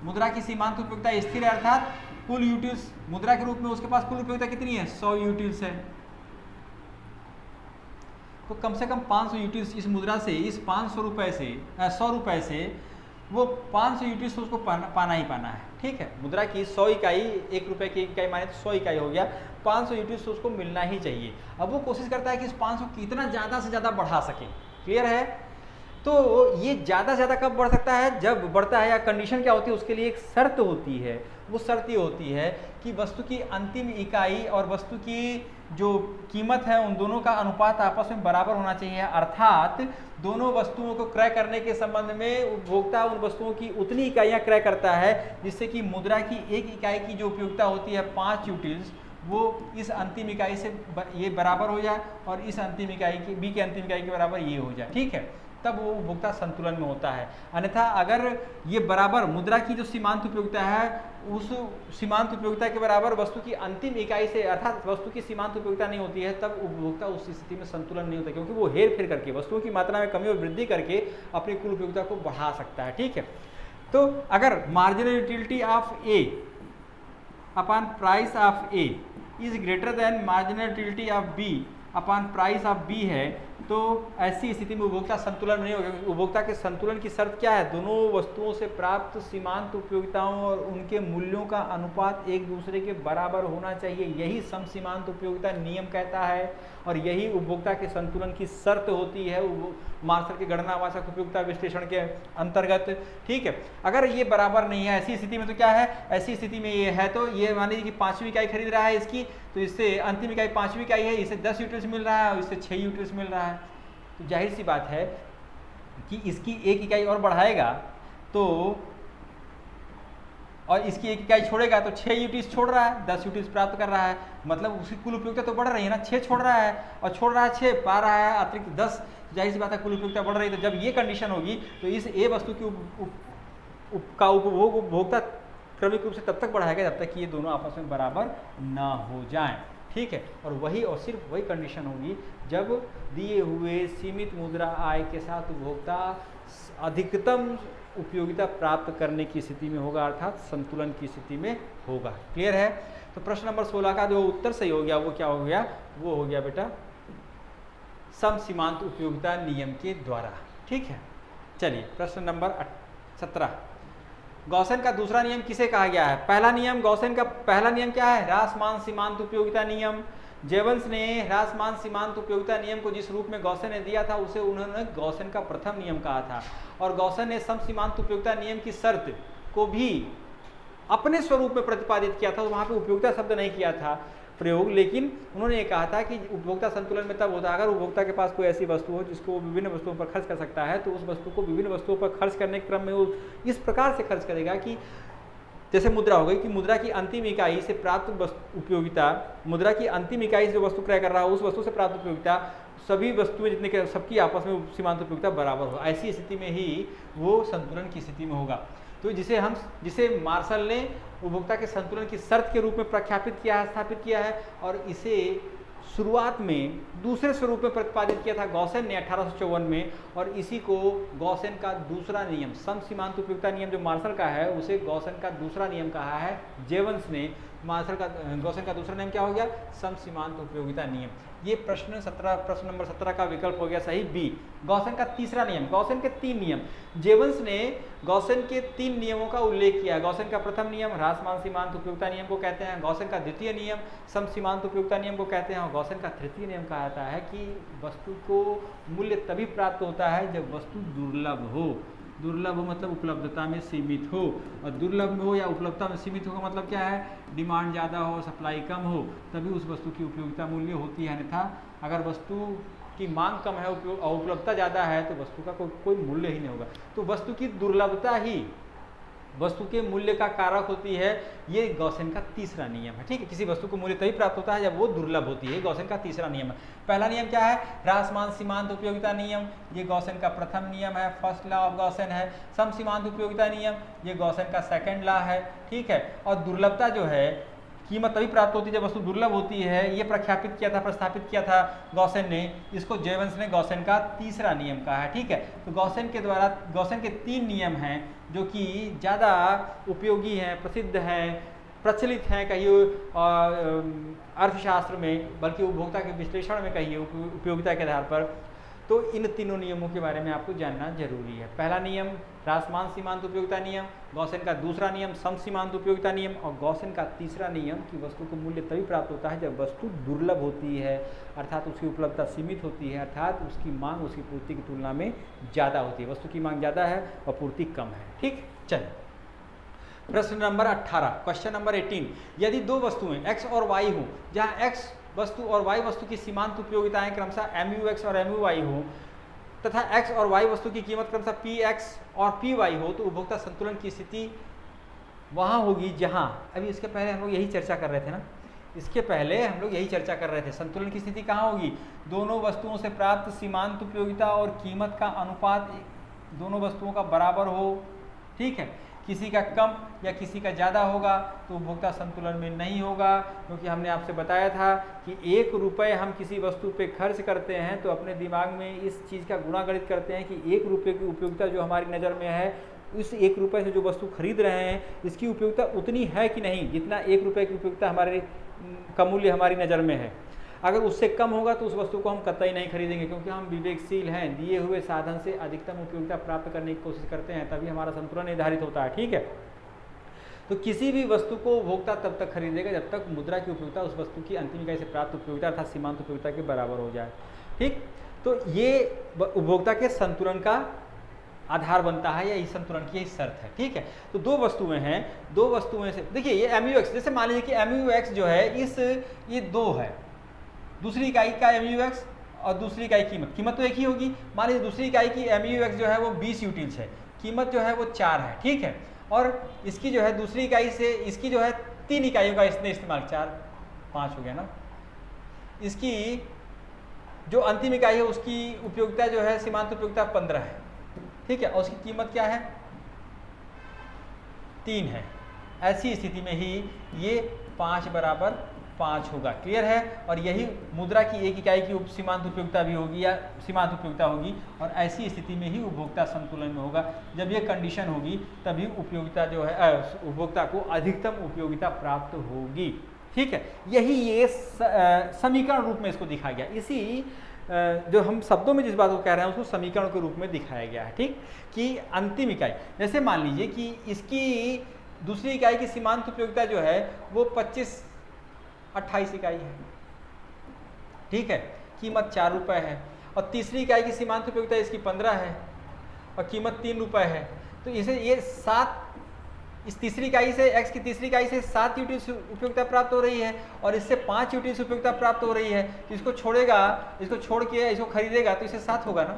मुद्रा की सीमांत उपयोगिता स्थिर है, अर्थात कुल यूटिल्स मुद्रा के रूप में उसके पास कुल उपयोगिता कितनी है? 100 यूटिल्स है। तो कम से कम 500 यूटिल्स इस मुद्रा से, इस 500 रुपए से, 100 रुपए से वो 500 यूटिल्स उसको पाना ही पाना है, ठीक है। मुद्रा की 100 इकाई, 1 रुपए की इकाई माने तो 100 इकाई हो गया, 500 यूटिल्स उसको मिलना ही चाहिए। अब वो कोशिश करता है कि इस 500 कितना ज़्यादा से ज़्यादा बढ़ा सके, क्लियर है। तो ये ज़्यादा से ज़्यादा कब बढ़ सकता है? जब बढ़ता है, या कंडीशन क्या होती है उसके लिए? एक शर्त होती है। वो शर्त ये होती है कि वस्तु की अंतिम इकाई और वस्तु की जो कीमत है उन दोनों का अनुपात आपस में बराबर होना चाहिए, अर्थात दोनों वस्तुओं को क्रय करने के संबंध में उपभोक्ता उन वस्तुओं की उतनी इकाइयाँ क्रय करता है जिससे कि मुद्रा की एक इकाई की जो उपयोगिता होती है 5 यूटिल्स, वो इस अंतिम इकाई से ये बराबर हो जाए और इस अंतिम इकाई की, बी की अंतिम इकाई के बराबर ये हो जाए, ठीक है, तब वो उपभोक्ता संतुलन में होता है। अन्यथा अगर ये बराबर मुद्रा की जो सीमांत उपयोगिता है उस सीमांत उपयोगिता के बराबर वस्तु की अंतिम इकाई से, अर्थात वस्तु की सीमांत उपयोगिता नहीं होती है, तब उपभोक्ता उस स्थिति में संतुलन नहीं होता, क्योंकि वो हेर फेर करके वस्तुओं की मात्रा में कमी और वृद्धि करके अपनी कुल उपयोगिता को बढ़ा सकता है, ठीक है। तो अगर marginal utility of A upon price of A is greater than marginal utility of B upon price of B है, तो ऐसी स्थिति में उपभोक्ता संतुलन नहीं होगा। उपभोक्ता के संतुलन की शर्त क्या है? दोनों वस्तुओं से प्राप्त सीमांत उपयोगिताओं और उनके मूल्यों का अनुपात एक दूसरे के बराबर होना चाहिए। यही समसीमांत उपयोगिता नियम कहता है और यही उपभोक्ता के संतुलन की शर्त होती है मार्शल के गणनावाचक उपयोगिता विश्लेषण के अंतर्गत, ठीक है। अगर ये बराबर नहीं है ऐसी स्थिति में तो क्या है? ऐसी स्थिति में ये है तो ये मान लीजिए कि 5वीं इकाई खरीद रहा है इसकी, तो इससे अंतिम इकाई 5वीं इकाई है, इसे 10 यूटिल्स मिल रहा है और इससे 6 यूटिल्स मिल रहा है, तो जाहिर सी बात है कि इसकी एक इकाई और बढ़ाएगा तो, और इसकी एक इकाई छोड़ेगा तो 6 यूटिल्स छोड़ रहा है, 10 यूटिल्स प्राप्त कर रहा है, मतलब उसकी कुल उपयोगिता तो बढ़ रही है ना। 6 छोड़ रहा है और छोड़ रहा है 6, पा रहा है अतिरिक्त 10, जाहिर सी बात है कुल उपयोगिता बढ़ रही है। तो जब ये कंडीशन होगी तो इस ए वस्तु की का उपभोग उपभोक्ता क्रमिक रूप से तब तक बढ़ाएगा जब तक कि ये दोनों आपस में बराबर ना हो जाएं, ठीक है। और वही और सिर्फ वही कंडीशन होगी जब दिए हुए सीमित मुद्रा आय के साथ उपभोक्ता अधिकतम उपयोगिता प्राप्त करने की स्थिति में होगा, अर्थात संतुलन की स्थिति में होगा। क्लियर है? तो प्रश्न नंबर 16 का जो उत्तर सही हो गया वो क्या हो गया? वो हो गया बेटा समसीमांत उपयोगिता नियम के द्वारा, ठीक है। चलिए प्रश्न नंबर 17, गॉसेन का दूसरा नियम किसे कहा गया है? पहला नियम, गॉसेन का पहला नियम क्या है? ह्रासमान सीमांत उपयोगिता नियम। जेवंस ने ह्रासमान सीमांत उपयोगिता नियम को जिस रूप में गॉसेन ने दिया था उसे उन्होंने गॉसेन का प्रथम नियम कहा था, और गॉसेन ने समसीमांत उपयोगिता नियम की शर्त को भी अपने स्वरूप में प्रतिपादित किया था, वहाँ पे उपयोगिता शब्द नहीं किया था प्रयोग, लेकिन उन्होंने ये कहा था कि उपभोक्ता संतुलन में तब होता है अगर उपभोक्ता के पास कोई ऐसी वस्तु हो जिसको वो विभिन्न वस्तुओं पर खर्च कर सकता है, तो उस वस्तु को विभिन्न वस्तुओं पर खर्च करने के क्रम में वो इस प्रकार से खर्च करेगा कि जैसे मुद्रा हो गई कि मुद्रा की अंतिम इकाई से प्राप्त उपयोगिता, मुद्रा की अंतिम इकाई से जो वस्तु क्रय कर रहा हो उस वस्तु से प्राप्त उपयोगिता सभी वस्तुएं जितने के सबकी आपस में सीमांत उपयोगिता बराबर हो, ऐसी स्थिति में ही वो संतुलन की स्थिति में होगा। तो जिसे मार्शल ने उपभोक्ता के संतुलन की शर्त के रूप में प्रख्यापित किया है, स्थापित किया है, और इसे शुरुआत में दूसरे स्वरूप में प्रतिपादित किया था गॉसेन ने 1854 में, और इसी को गॉसेन का दूसरा नियम, सम सीमांत उपयोगिता नियम जो मार्शल का है उसे गॉसेन का दूसरा नियम कहा है जेवंस ने। गॉसेन का दूसरा नियम क्या हो गया? सम सीमांत उपयोगिता नियम। ये प्रश्न नंबर 17 का विकल्प हो गया सही बी। गॉसेन का तीसरा नियम, गॉसेन के 3 नियम, जेवंस ने गॉसेन के 3 नियमों का उल्लेख किया। गॉसेन का प्रथम नियम ह्रासमान सीमांत उपयोगिता नियम को कहते हैं, गॉसेन का द्वितीय नियम सम सीमांत उपयोगिता नियम को कहते हैं, और गॉसेन का तृतीय नियम कहा जाता है कि वस्तु को मूल्य तभी प्राप्त होता है जब वस्तु दुर्लभ हो। दुर्लभ हो मतलब उपलब्धता में सीमित हो, और दुर्लभ हो या उपलब्धता में सीमित हो का मतलब क्या है? डिमांड ज़्यादा हो, सप्लाई कम हो, तभी उस वस्तु की उपयोगिता मूल्य होती है। अन्यथा अगर वस्तु की मांग कम है और उपलब्धता ज़्यादा है तो वस्तु का कोई मूल्य ही नहीं होगा। तो वस्तु की दुर्लभता ही वस्तु के मूल्य का कारक होती है, ये गॉसेन का तीसरा नियम है। ठीक है, किसी वस्तु को मूल्य तभी प्राप्त होता है जब वो दुर्लभ होती है, गॉसेन का तीसरा नियम है। पहला नियम क्या है? ह्रासमान सीमांत उपयोगिता नियम, ये गॉसेन का प्रथम नियम है, फर्स्ट लॉ ऑफ गॉसेन है। सम सीमांत उपयोगिता नियम, ये गॉसेन का सेकंड लॉ है। ठीक है, और दुर्लभता जो है, कीमत तभी प्राप्त होती है जब वस्तु दुर्लभ होती है, ये प्रख्यापित किया था, प्रस्तापित किया था गॉसेन ने। इसको जेवंस ने गॉसेन का तीसरा नियम कहा है। ठीक है, तो गॉसेन के 3 नियम हैं जो कि ज़्यादा उपयोगी हैं, प्रसिद्ध हैं, प्रचलित हैं कहिए अर्थशास्त्र में, बल्कि उपभोक्ता के विश्लेषण में कहिए उपयोगिता के आधार पर। तो इन तीनों नियमों के बारे में आपको जानना जरूरी है। पहला नियम ह्रासमान सीमांत उपयोगिता नियम, गॉसेन का दूसरा नियम सम सीमांत उपयोगिता नियम, और गॉसेन का तीसरा नियम कि वस्तु को मूल्य तभी प्राप्त होता है जब वस्तु दुर्लभ होती है, अर्थात उसकी उपलब्धता सीमित होती है, अर्थात उसकी मांग उसकी पूर्ति की तुलना में ज़्यादा होती है। वस्तु की मांग ज़्यादा है और पूर्ति कम है। ठीक, चलिए प्रश्न नंबर 18, क्वेश्चन नंबर 18। यदि 2 वस्तुएं x और y हो, जहां x वस्तु और y वस्तु की सीमांत उपयोगिताएं क्रमशः MUX और MUY हो, तथा x और y वस्तु की कीमत क्रमशः PX और PY हो, तो उपभोक्ता संतुलन की स्थिति वहां होगी जहां, अभी इसके पहले हम लोग यही चर्चा कर रहे थे ना, इसके पहले हम लोग यही चर्चा कर रहे थे, संतुलन की स्थिति कहाँ होगी? दोनों वस्तुओं से प्राप्त सीमांत उपयोगिता और कीमत का अनुपात दोनों वस्तुओं का बराबर हो। ठीक है, किसी का कम या किसी का ज़्यादा होगा तो उपभोक्ता संतुलन में नहीं होगा, क्योंकि हमने आपसे बताया था कि 1 रुपये हम किसी वस्तु पे खर्च करते हैं तो अपने दिमाग में इस चीज़ का गुणा गणित करते हैं कि 1 रुपये की उपयोगिता जो हमारी नज़र में है, उस 1 रुपये से जो वस्तु खरीद रहे हैं इसकी उपयोगिता उतनी है कि नहीं जितना 1 रुपये की उपयोगिता हमारे का मूल्य हमारी नज़र में है। अगर उससे कम होगा तो उस वस्तु को हम कतई नहीं खरीदेंगे, क्योंकि हम विवेकशील हैं, दिए हुए साधन से अधिकतम उपयोगिता प्राप्त करने की कोशिश करते हैं, तभी हमारा संतुलन निर्धारित होता है। ठीक है, तो किसी भी वस्तु को उपभोक्ता तब तक खरीदेगा जब तक मुद्रा की उपयोगिता उस वस्तु की अंतिम इकाई से प्राप्त उपयोगिता अर्थात सीमांत उपयोगिता के बराबर हो जाए। ठीक, तो ये उपभोक्ता के संतुलन का आधार बनता है, या इस संतुलन की यही शर्त है। ठीक है, तो 2 वस्तुएं हैं, 2 वस्तुएं से देखिए ये MUX, जैसे मान लीजिए कि MUX जो है ये 2 है, दूसरी इकाई का MUX और दूसरी इकाई कीमत तो एक ही होगी। मान लीजिए दूसरी इकाई की MUX जो है वो 20 यूटिल्स है, कीमत जो है वो 4 है। ठीक है, और इसकी जो है दूसरी इकाई से इसकी जो है 3 इकाइयों का इसने इस्तेमाल, 4 5 हो गया ना। इसकी जो अंतिम इकाई है उसकी उपयोगिता जो है सीमांत उपयोगिता 15 है। ठीक है, और उसकी कीमत क्या है? 3 है। ऐसी स्थिति में ही ये 5 बराबर 5 होगा। क्लियर है, और यही मुद्रा की 1 इकाई की सीमांत उपयोगिता भी होगी या सीमांत उपयोगिता होगी, और ऐसी स्थिति में ही उपभोक्ता संतुलन में होगा। जब ये कंडीशन होगी तभी उपयोगिता जो है उपभोक्ता को अधिकतम उपयोगिता प्राप्त होगी। ठीक है, यही ये समीकरण रूप में इसको दिखाया गया। इसी जो हम शब्दों में जिस बात को कह रहे हैं उसको समीकरण के रूप में दिखाया गया है। ठीक, कि अंतिम इकाई, जैसे मान लीजिए कि इसकी दूसरी इकाई की सीमांत उपयोगिता जो है वो 28 इकाई है। ठीक है, कीमत 4 रुपये है, और तीसरी इकाई की सीमांत उपयोगिता इसकी 15 है और कीमत 3 रुपये है। तो इसे ये 7, इस तीसरी इकाई से x की तीसरी इकाई से 7 यूटिल्स उपयोगिता प्राप्त हो रही है, और इससे 5 यूटिल्स उपयोगिता प्राप्त हो रही है। तो इसको छोड़ेगा, इसको छोड़ के इसको खरीदेगा तो इसे 7 होगा ना,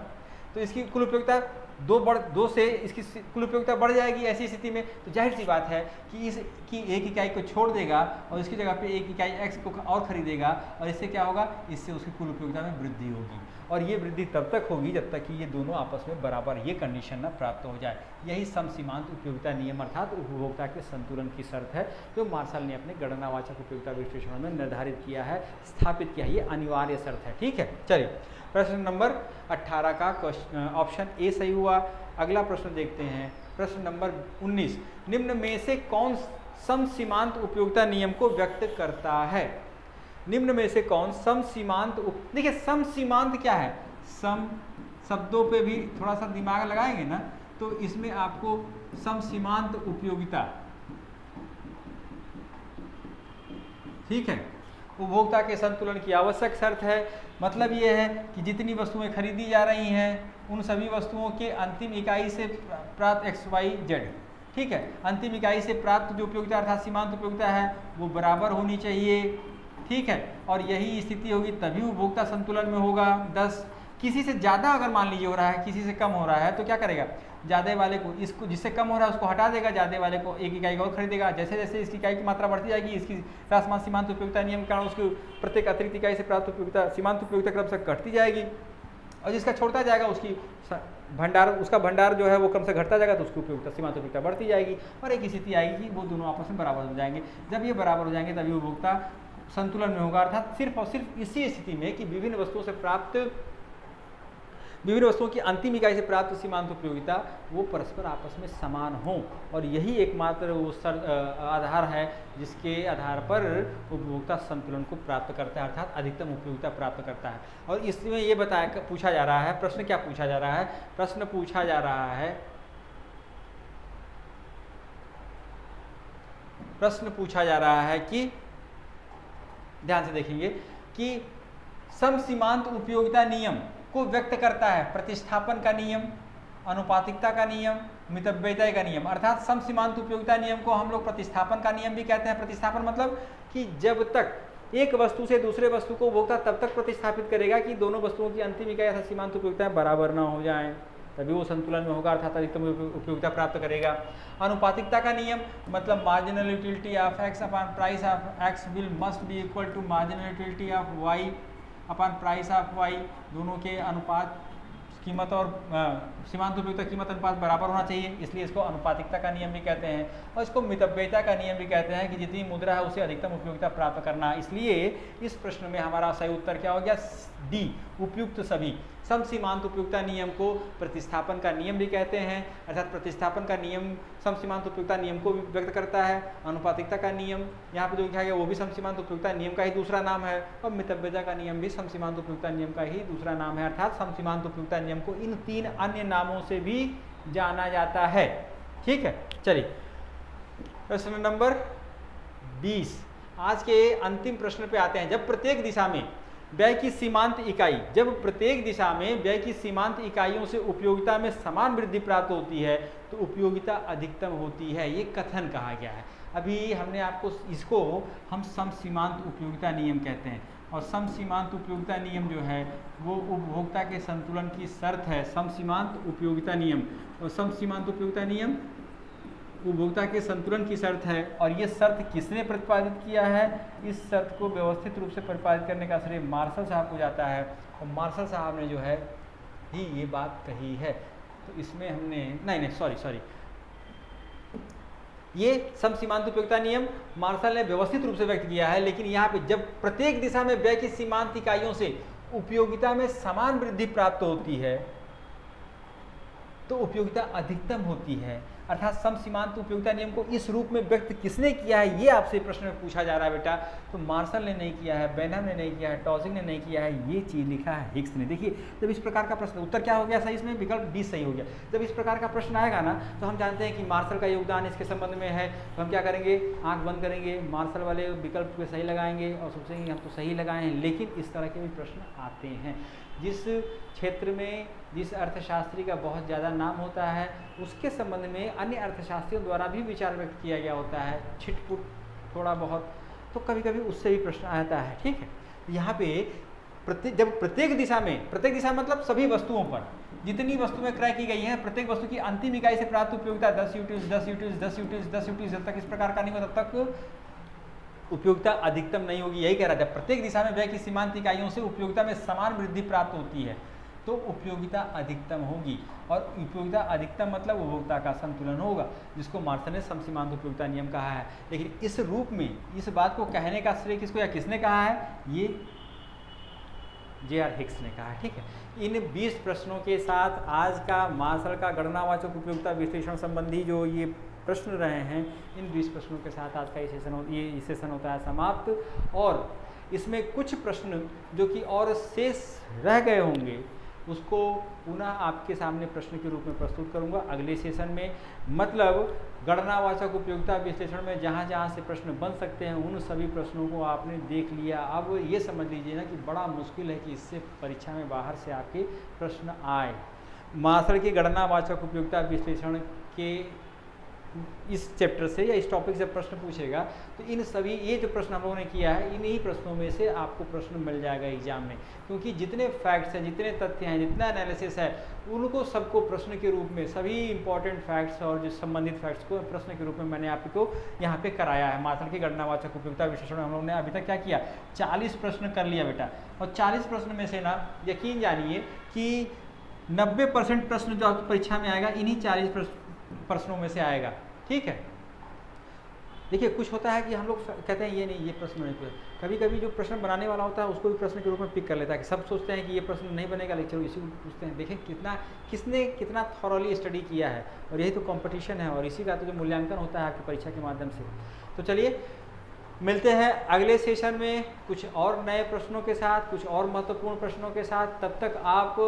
तो इसकी कुल उपयोगिता दो से इसकी कुल उपयोगिता बढ़ जाएगी। ऐसी स्थिति में तो जाहिर सी बात है कि इसकी एक इकाई को छोड़ देगा और इसकी जगह पे एक इकाई x को और खरीदेगा, और इससे क्या होगा, इससे उसकी कुल उपयोगिता में वृद्धि होगी। और ये वृद्धि तब तक होगी जब तक कि ये दोनों आपस में बराबर ये कंडीशन ना प्राप्त हो जाए। यही समसीमांत उपयोगिता नियम अर्थात उपभोक्ता के संतुलन की शर्त है, जो मार्शल ने अपने गणनावाचक उपयोगिता विश्लेषण में निर्धारित किया है, स्थापित किया है। ये अनिवार्य शर्त है। ठीक है, चलिए प्रश्न नंबर 18 का ऑप्शन ए सही हुआ। अगला प्रश्न देखते हैं, प्रश्न नंबर 19, निम्न में से कौन समसीमांत उपयोगिता नियम को व्यक्त करता है? निम्न में से कौन समसीमांत देखिए समसीमांत क्या है, सम शब्दों पे भी थोड़ा सा दिमाग लगाएंगे ना तो इसमें आपको समसीमांत उपयोगिता, ठीक है, उपभोक्ता के संतुलन की आवश्यक शर्त है। मतलब ये है कि जितनी वस्तुएं खरीदी जा रही हैं उन सभी वस्तुओं के अंतिम इकाई से प्राप्त XYZ, ठीक है, अंतिम इकाई से प्राप्त जो उपयोगिता अर्थात सीमांत उपयोगिता है वो बराबर होनी चाहिए। ठीक है, और यही स्थिति होगी तभी उपभोक्ता संतुलन में होगा। 10 किसी से ज़्यादा अगर मान लीजिए हो रहा है, किसी से कम हो रहा है तो क्या करेगा, ज़्यादा वाले को, इसको जिससे कम हो रहा है उसको हटा देगा, ज़्यादा वाले को एक इकाई और खरीदेगा। जैसे जैसे इसकी इकाई की मात्रा बढ़ती जाएगी, इसकी रासमान सीमांत उपयोगिता नियम के कारण उसकी प्रत्येक अतिरिक्त इकाई से प्राप्त उपयोगिता सीमांत उपयोगिता क्रम से घटती जाएगी, और जिसका छोड़ता जाएगा उसकी उसका भंडार जो है वो क्रम से घटता जाएगा तो उसकी उपयोगिता सीमांत उपयोगिता बढ़ती जाएगी, और एक स्थिति आएगी कि वो दोनों आपस में बराबर हो जाएंगे। जब ये बराबर हो जाएंगे तभी उपभोक्ता संतुलन में होगा, अर्थात सिर्फ और सिर्फ इसी स्थिति में कि विभिन्न वस्तुओं की अंतिम इकाई से प्राप्त सीमांत उपयोगिता वो परस्पर आपस में समान हो, और यही एकमात्र वो आधार है जिसके आधार पर उपभोक्ता संतुलन को प्राप्त करता है, अर्थात अधिकतम उपयोगिता प्राप्त करता है। और इसमें ये पूछा जा रहा है, प्रश्न क्या पूछा जा रहा है, प्रश्न पूछा जा रहा है कि ध्यान से देखेंगे कि समसीमांत उपयोगिता नियम को व्यक्त करता है प्रतिस्थापन का नियम, अनुपातिकता का नियम, मितव्ययता का नियम। अर्थात समसीमांत उपयोगिता नियम को हम लोग प्रतिस्थापन का नियम भी कहते हैं। प्रतिस्थापन मतलब कि जब तक एक वस्तु से दूसरे वस्तु को उपभोक्ता तब तक प्रतिस्थापित करेगा कि दोनों वस्तुओं की अंतिम इकाई अर्थात सीमांत उपयोगिता बराबर ना हो जाएं, तभी वो संतुलन में होगा, अर्थात अधिकतम उपयोगिता प्राप्त करेगा। अनुपातिकता का नियम मतलब marginal utility of x upon price of x will must be equal to marginal utility of y upon price of y, दोनों के अनुपात कीमत और सीमांत उपयोगिता कीमत अनुपात बराबर होना चाहिए, इसलिए इसको अनुपातिकता का नियम भी कहते हैं। और इसको मितव्ययता का नियम भी कहते हैं कि जितनी मुद्रा है उसे अधिकतम उपयोगिता प्राप्त करना। इसलिए इस प्रश्न में हमारा सही उत्तर क्या हो गया, डी, उपयुक्त सभी। समसीमांत उपयोगिता नियम को प्रतिस्थापन का नियम भी कहते हैं, अर्थात प्रतिस्थापन का नियम समसीमांत उपयोगिता नियम को भी व्यक्त करता है। अनुपातिकता का नियम यहाँ पे जो लिखा गया वो भी समसीमांत उपयोगिता नियम का ही दूसरा नाम है, और मितव्ययता का नियम भी समसीमांत उपयोगिता नियम का ही दूसरा नाम है। अर्थात समसीमांत उपयोगिता नियम को इन 3 अन्य नामों से भी जाना जाता है। ठीक है, चलिए प्रश्न नंबर 20 आज के अंतिम प्रश्न पे आते हैं। जब प्रत्येक दिशा में व्यय की सीमांत इकाइयों से उपयोगिता में समान वृद्धि प्राप्त होती है तो उपयोगिता अधिकतम होती है, ये कथन कहा गया है। अभी हमने आपको इसको हम समसीमांत उपयोगिता नियम कहते हैं, और समसीमांत उपयोगिता नियम जो है वो उपभोक्ता के संतुलन की शर्त है। समसीमांत उपयोगिता नियम, और समसीमांत उपयोगिता नियम उपभोक्ता के संतुलन की शर्त है। और ये शर्त किसने प्रतिपादित किया है, इस शर्त को व्यवस्थित रूप से प्रतिपादित करने का श्रेय मार्शल साहब को जाता है, और मार्शल साहब ने जो है ही ये बात कही है। तो इसमें हमने सॉरी ये समसीमांत उपयोगिता नियम मार्शल ने व्यवस्थित रूप से व्यक्त किया है, लेकिन यहाँ पे जब प्रत्येक दिशा में व्यय की सीमांत इकाइयों से उपयोगिता में समान वृद्धि प्राप्त होती है तो उपयोगिता अधिकतम होती है। अर्थात समसीमांत उपयोगिता नियम को इस रूप में व्यक्त किसने किया है, ये आपसे प्रश्न में पूछा जा रहा है बेटा। तो मार्शल ने नहीं किया है, बेनहम ने नहीं किया है, टॉसिग ने नहीं किया है, ये चीज लिखा है हिग्स ने। देखिए जब इस प्रकार का प्रश्न, उत्तर क्या हो गया सही, इसमें विकल्प डी सही हो गया। जब इस प्रकार का प्रश्न आएगा ना तो हम जानते हैं कि मार्शल का योगदान इसके संबंध में है, तो हम क्या करेंगे, आंख बंद करेंगे, मार्शल वाले विकल्प पे सही लगाएंगे और सोचेंगे हम तो सही लगाए हैं। लेकिन इस तरह के भी प्रश्न आते हैं। जिस क्षेत्र में जिस अर्थशास्त्री का बहुत ज़्यादा नाम होता है उसके संबंध में अन्य अर्थशास्त्रियों द्वारा भी विचार व्यक्त किया गया होता है, छिटपुट थोड़ा बहुत, तो कभी कभी उससे भी प्रश्न आता है। ठीक है, यहाँ पे प्रत्येक दिशा मतलब सभी वस्तुओं पर जितनी वस्तुएं क्रय की गई हैं, प्रत्येक वस्तु की अंतिम इकाई से प्राप्त उपयोगिता 10 यूटिल्स 10 यूटिल्स 10 यूटिल्स 10 यूटिल्स जब तक इस प्रकार का नहीं हो तब तक उपयोगिता अधिकतम नहीं होगी। यही कह रहा था, प्रत्येक दिशा में व्यय की सीमांत इकाइयों से उपयोगिता में समान वृद्धि प्राप्त होती है तो उपयोगिता अधिकतम होगी। और उपयोगिता अधिकतम मतलब उपभोक्ता का संतुलन होगा, जिसको मार्शल ने समसीमांत उपयोगिता नियम कहा है। लेकिन इस रूप में इस बात को कहने का श्रेय किसको या किसने कहा है? ये J.R. हिक्स ने कहा है। ठीक है, इन 20 प्रश्नों के साथ आज का मार्शल का गणनावाचक उपयोगिता विश्लेषण संबंधी जो ये प्रश्न रहे हैं, इन 20 प्रश्नों के साथ आज का ये सेशन होता है समाप्त। और इसमें कुछ प्रश्न जो कि और शेष रह गए होंगे उसको पुनः आपके सामने प्रश्न के रूप में प्रस्तुत करूंगा अगले सेशन में। मतलब गणनावाचक उपयोगिता विश्लेषण में जहाँ जहाँ से प्रश्न बन सकते हैं उन सभी प्रश्नों को आपने देख लिया। अब ये समझ लीजिए ना कि बड़ा मुश्किल है कि इससे परीक्षा में बाहर से आपके प्रश्न आए। मार्शल की गणनावाचक उपयोगिता विश्लेषण के इस चैप्टर से या इस टॉपिक से प्रश्न पूछेगा तो इन सभी ये जो प्रश्न हम लोगों ने किया है इन्हीं प्रश्नों में से आपको प्रश्न मिल जाएगा एग्जाम में, क्योंकि जितने फैक्ट्स हैं, जितने तथ्य हैं, जितना एनालिसिस है उनको सबको प्रश्न के रूप में, सभी इंपॉर्टेंट फैक्ट्स और जो संबंधित फैक्ट्स को प्रश्न के रूप में मैंने आपको यहाँ पे कराया है। मार्शल की गणनावाचक उपयोगिता विश्लेषण हम लोग ने अभी तक क्या किया, 40 प्रश्न कर लिया बेटा। और 40 प्रश्न में से ना यकीन जानिए कि 90% प्रश्न जो आपकी परीक्षा में आएगा इन्हीं 40 प्रश्नों में से आएगा। ठीक है, देखिए कुछ होता है कि हम लोग कहते हैं ये नहीं, ये प्रश्न नहीं पूछे। कभी कभी जो प्रश्न बनाने वाला होता है उसको भी प्रश्न के रूप में पिक कर लेता है कि सब सोचते हैं कि ये प्रश्न नहीं बनेगा लेकिन इसी को पूछते हैं। देखें किसने कितना थॉरली स्टडी किया है, और यही तो कंपटीशन है और इसी का तो जो मूल्यांकन होता है आपकी परीक्षा के माध्यम से। तो चलिए मिलते हैं अगले सेशन में कुछ और नए प्रश्नों के साथ, कुछ और महत्वपूर्ण प्रश्नों के साथ। तब तक आप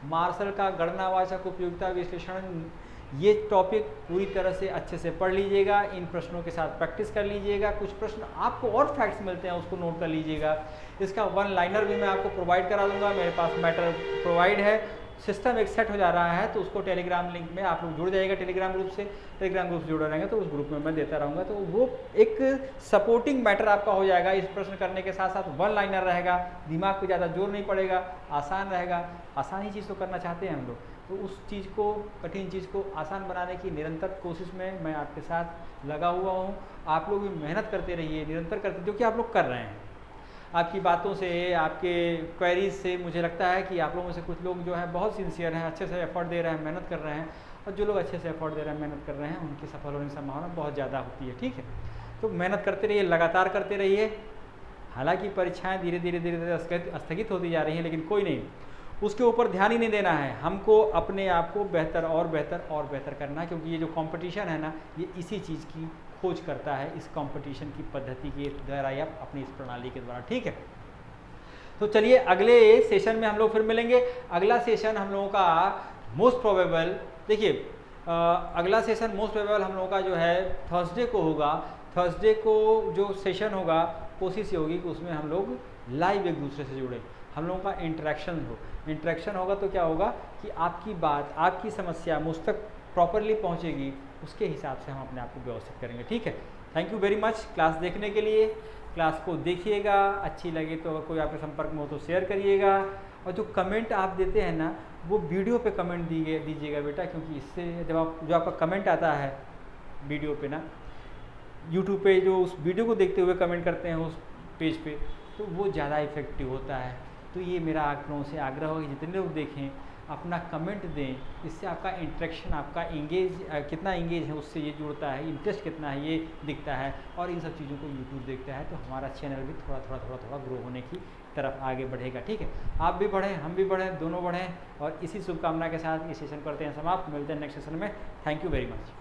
मार्शल का गणनावाचक उपयोगिता विश्लेषण ये टॉपिक पूरी तरह से अच्छे से पढ़ लीजिएगा, इन प्रश्नों के साथ प्रैक्टिस कर लीजिएगा। कुछ प्रश्न आपको और फैक्ट्स मिलते हैं उसको नोट कर लीजिएगा। इसका 1 लाइनर भी मैं आपको प्रोवाइड करा दूंगा, मेरे पास मैटर प्रोवाइड है। सिस्टम एक सेट हो जा रहा है तो उसको टेलीग्राम लिंक में आप लोग जुड़ जाइएगा, टेलीग्राम ग्रुप से। टेलीग्राम ग्रुप से जुड़े रहेंगे तो उस ग्रुप में मैं देता रहूँगा, तो वो एक सपोर्टिंग मैटर आपका हो जाएगा। इस प्रश्न करने के साथ साथ 1 लाइनर रहेगा, दिमाग पे ज़्यादा जोर नहीं पड़ेगा, आसान रहेगा। आसानी चीज़ तो करना चाहते हैं हम लोग, तो उस चीज़ को, कठिन चीज़ को आसान बनाने की निरंतर कोशिश में मैं आपके साथ लगा हुआ हूँ। आप लोग भी मेहनत करते रहिए, निरंतर करते, जो कि आप लोग कर रहे हैं। आपकी बातों से, आपके क्वेरीज से मुझे लगता है कि आप लोगों में से कुछ लोग जो है बहुत सिंसियर हैं, अच्छे से एफर्ट दे रहे हैं, मेहनत कर रहे हैं। और जो लोग अच्छे से एफर्ट दे रहे हैं, मेहनत कर रहे हैं, उनकी सफल होने की संभावना बहुत ज़्यादा होती है। ठीक है, तो मेहनत करते रहिए, लगातार करते रहिए। हालांकि परीक्षाएँ धीरे धीरे स्थगित होती जा रही हैं, लेकिन कोई नहीं, उसके ऊपर ध्यान ही नहीं देना है। हमको अपने आप को बेहतर और बेहतर और बेहतर करना है, क्योंकि ये जो कंपटीशन है ना, ये इसी चीज़ की खोज करता है, इस कंपटीशन की पद्धति के द्वारा या अपनी इस प्रणाली के द्वारा। ठीक है, तो चलिए अगले सेशन में हम लोग फिर मिलेंगे। अगला सेशन हम लोगों का मोस्ट प्रोबेबल, देखिए अगला सेशन मोस्ट प्रोबेबल हम लोगों का जो है थर्सडे को होगा। थर्सडे को जो सेशन होगा कोशिश ये होगी कि उसमें हम लोग लाइव एक दूसरे से जुड़े, हम लोगों का इंटरेक्शन होगा। तो क्या होगा कि आपकी बात, आपकी समस्या मुझ तक प्रॉपरली पहुंचेगी, उसके हिसाब से हम अपने आप को व्यवस्थित करेंगे। ठीक है, thank you very much class देखने के लिए। क्लास को देखिएगा, अच्छी लगे तो अगर कोई आपके संपर्क में हो तो शेयर करिएगा। और जो कमेंट आप देते हैं ना, वो वीडियो पे कमेंट दीजिएगा बेटा, क्योंकि इससे जो आपका कमेंट आता है वीडियो पे ना, यूट्यूब पे जो उस वीडियो को देखते हुए कमेंट करते हैं उस पेज पे, तो वो ज़्यादा इफेक्टिव होता है। तो ये मेरा आप लोगों से आग्रह होगा, जितने लोग देखें अपना कमेंट दें, इससे आपका इंटरेक्शन, आपका कितना इंगेज है उससे ये जुड़ता है, इंटरेस्ट कितना है ये दिखता है। और इन सब चीज़ों को यूट्यूब देखता है तो हमारा चैनल भी थोड़ा ग्रो होने की तरफ आगे बढ़ेगा। ठीक है, आप भी बढ़ें, हम भी बढ़ें, दोनों बढ़ें। और इसी शुभकामना के साथ ये सेशन करते हैं समाप्त। मिलते हैं नेक्स्ट सेशन में। Thank you very much.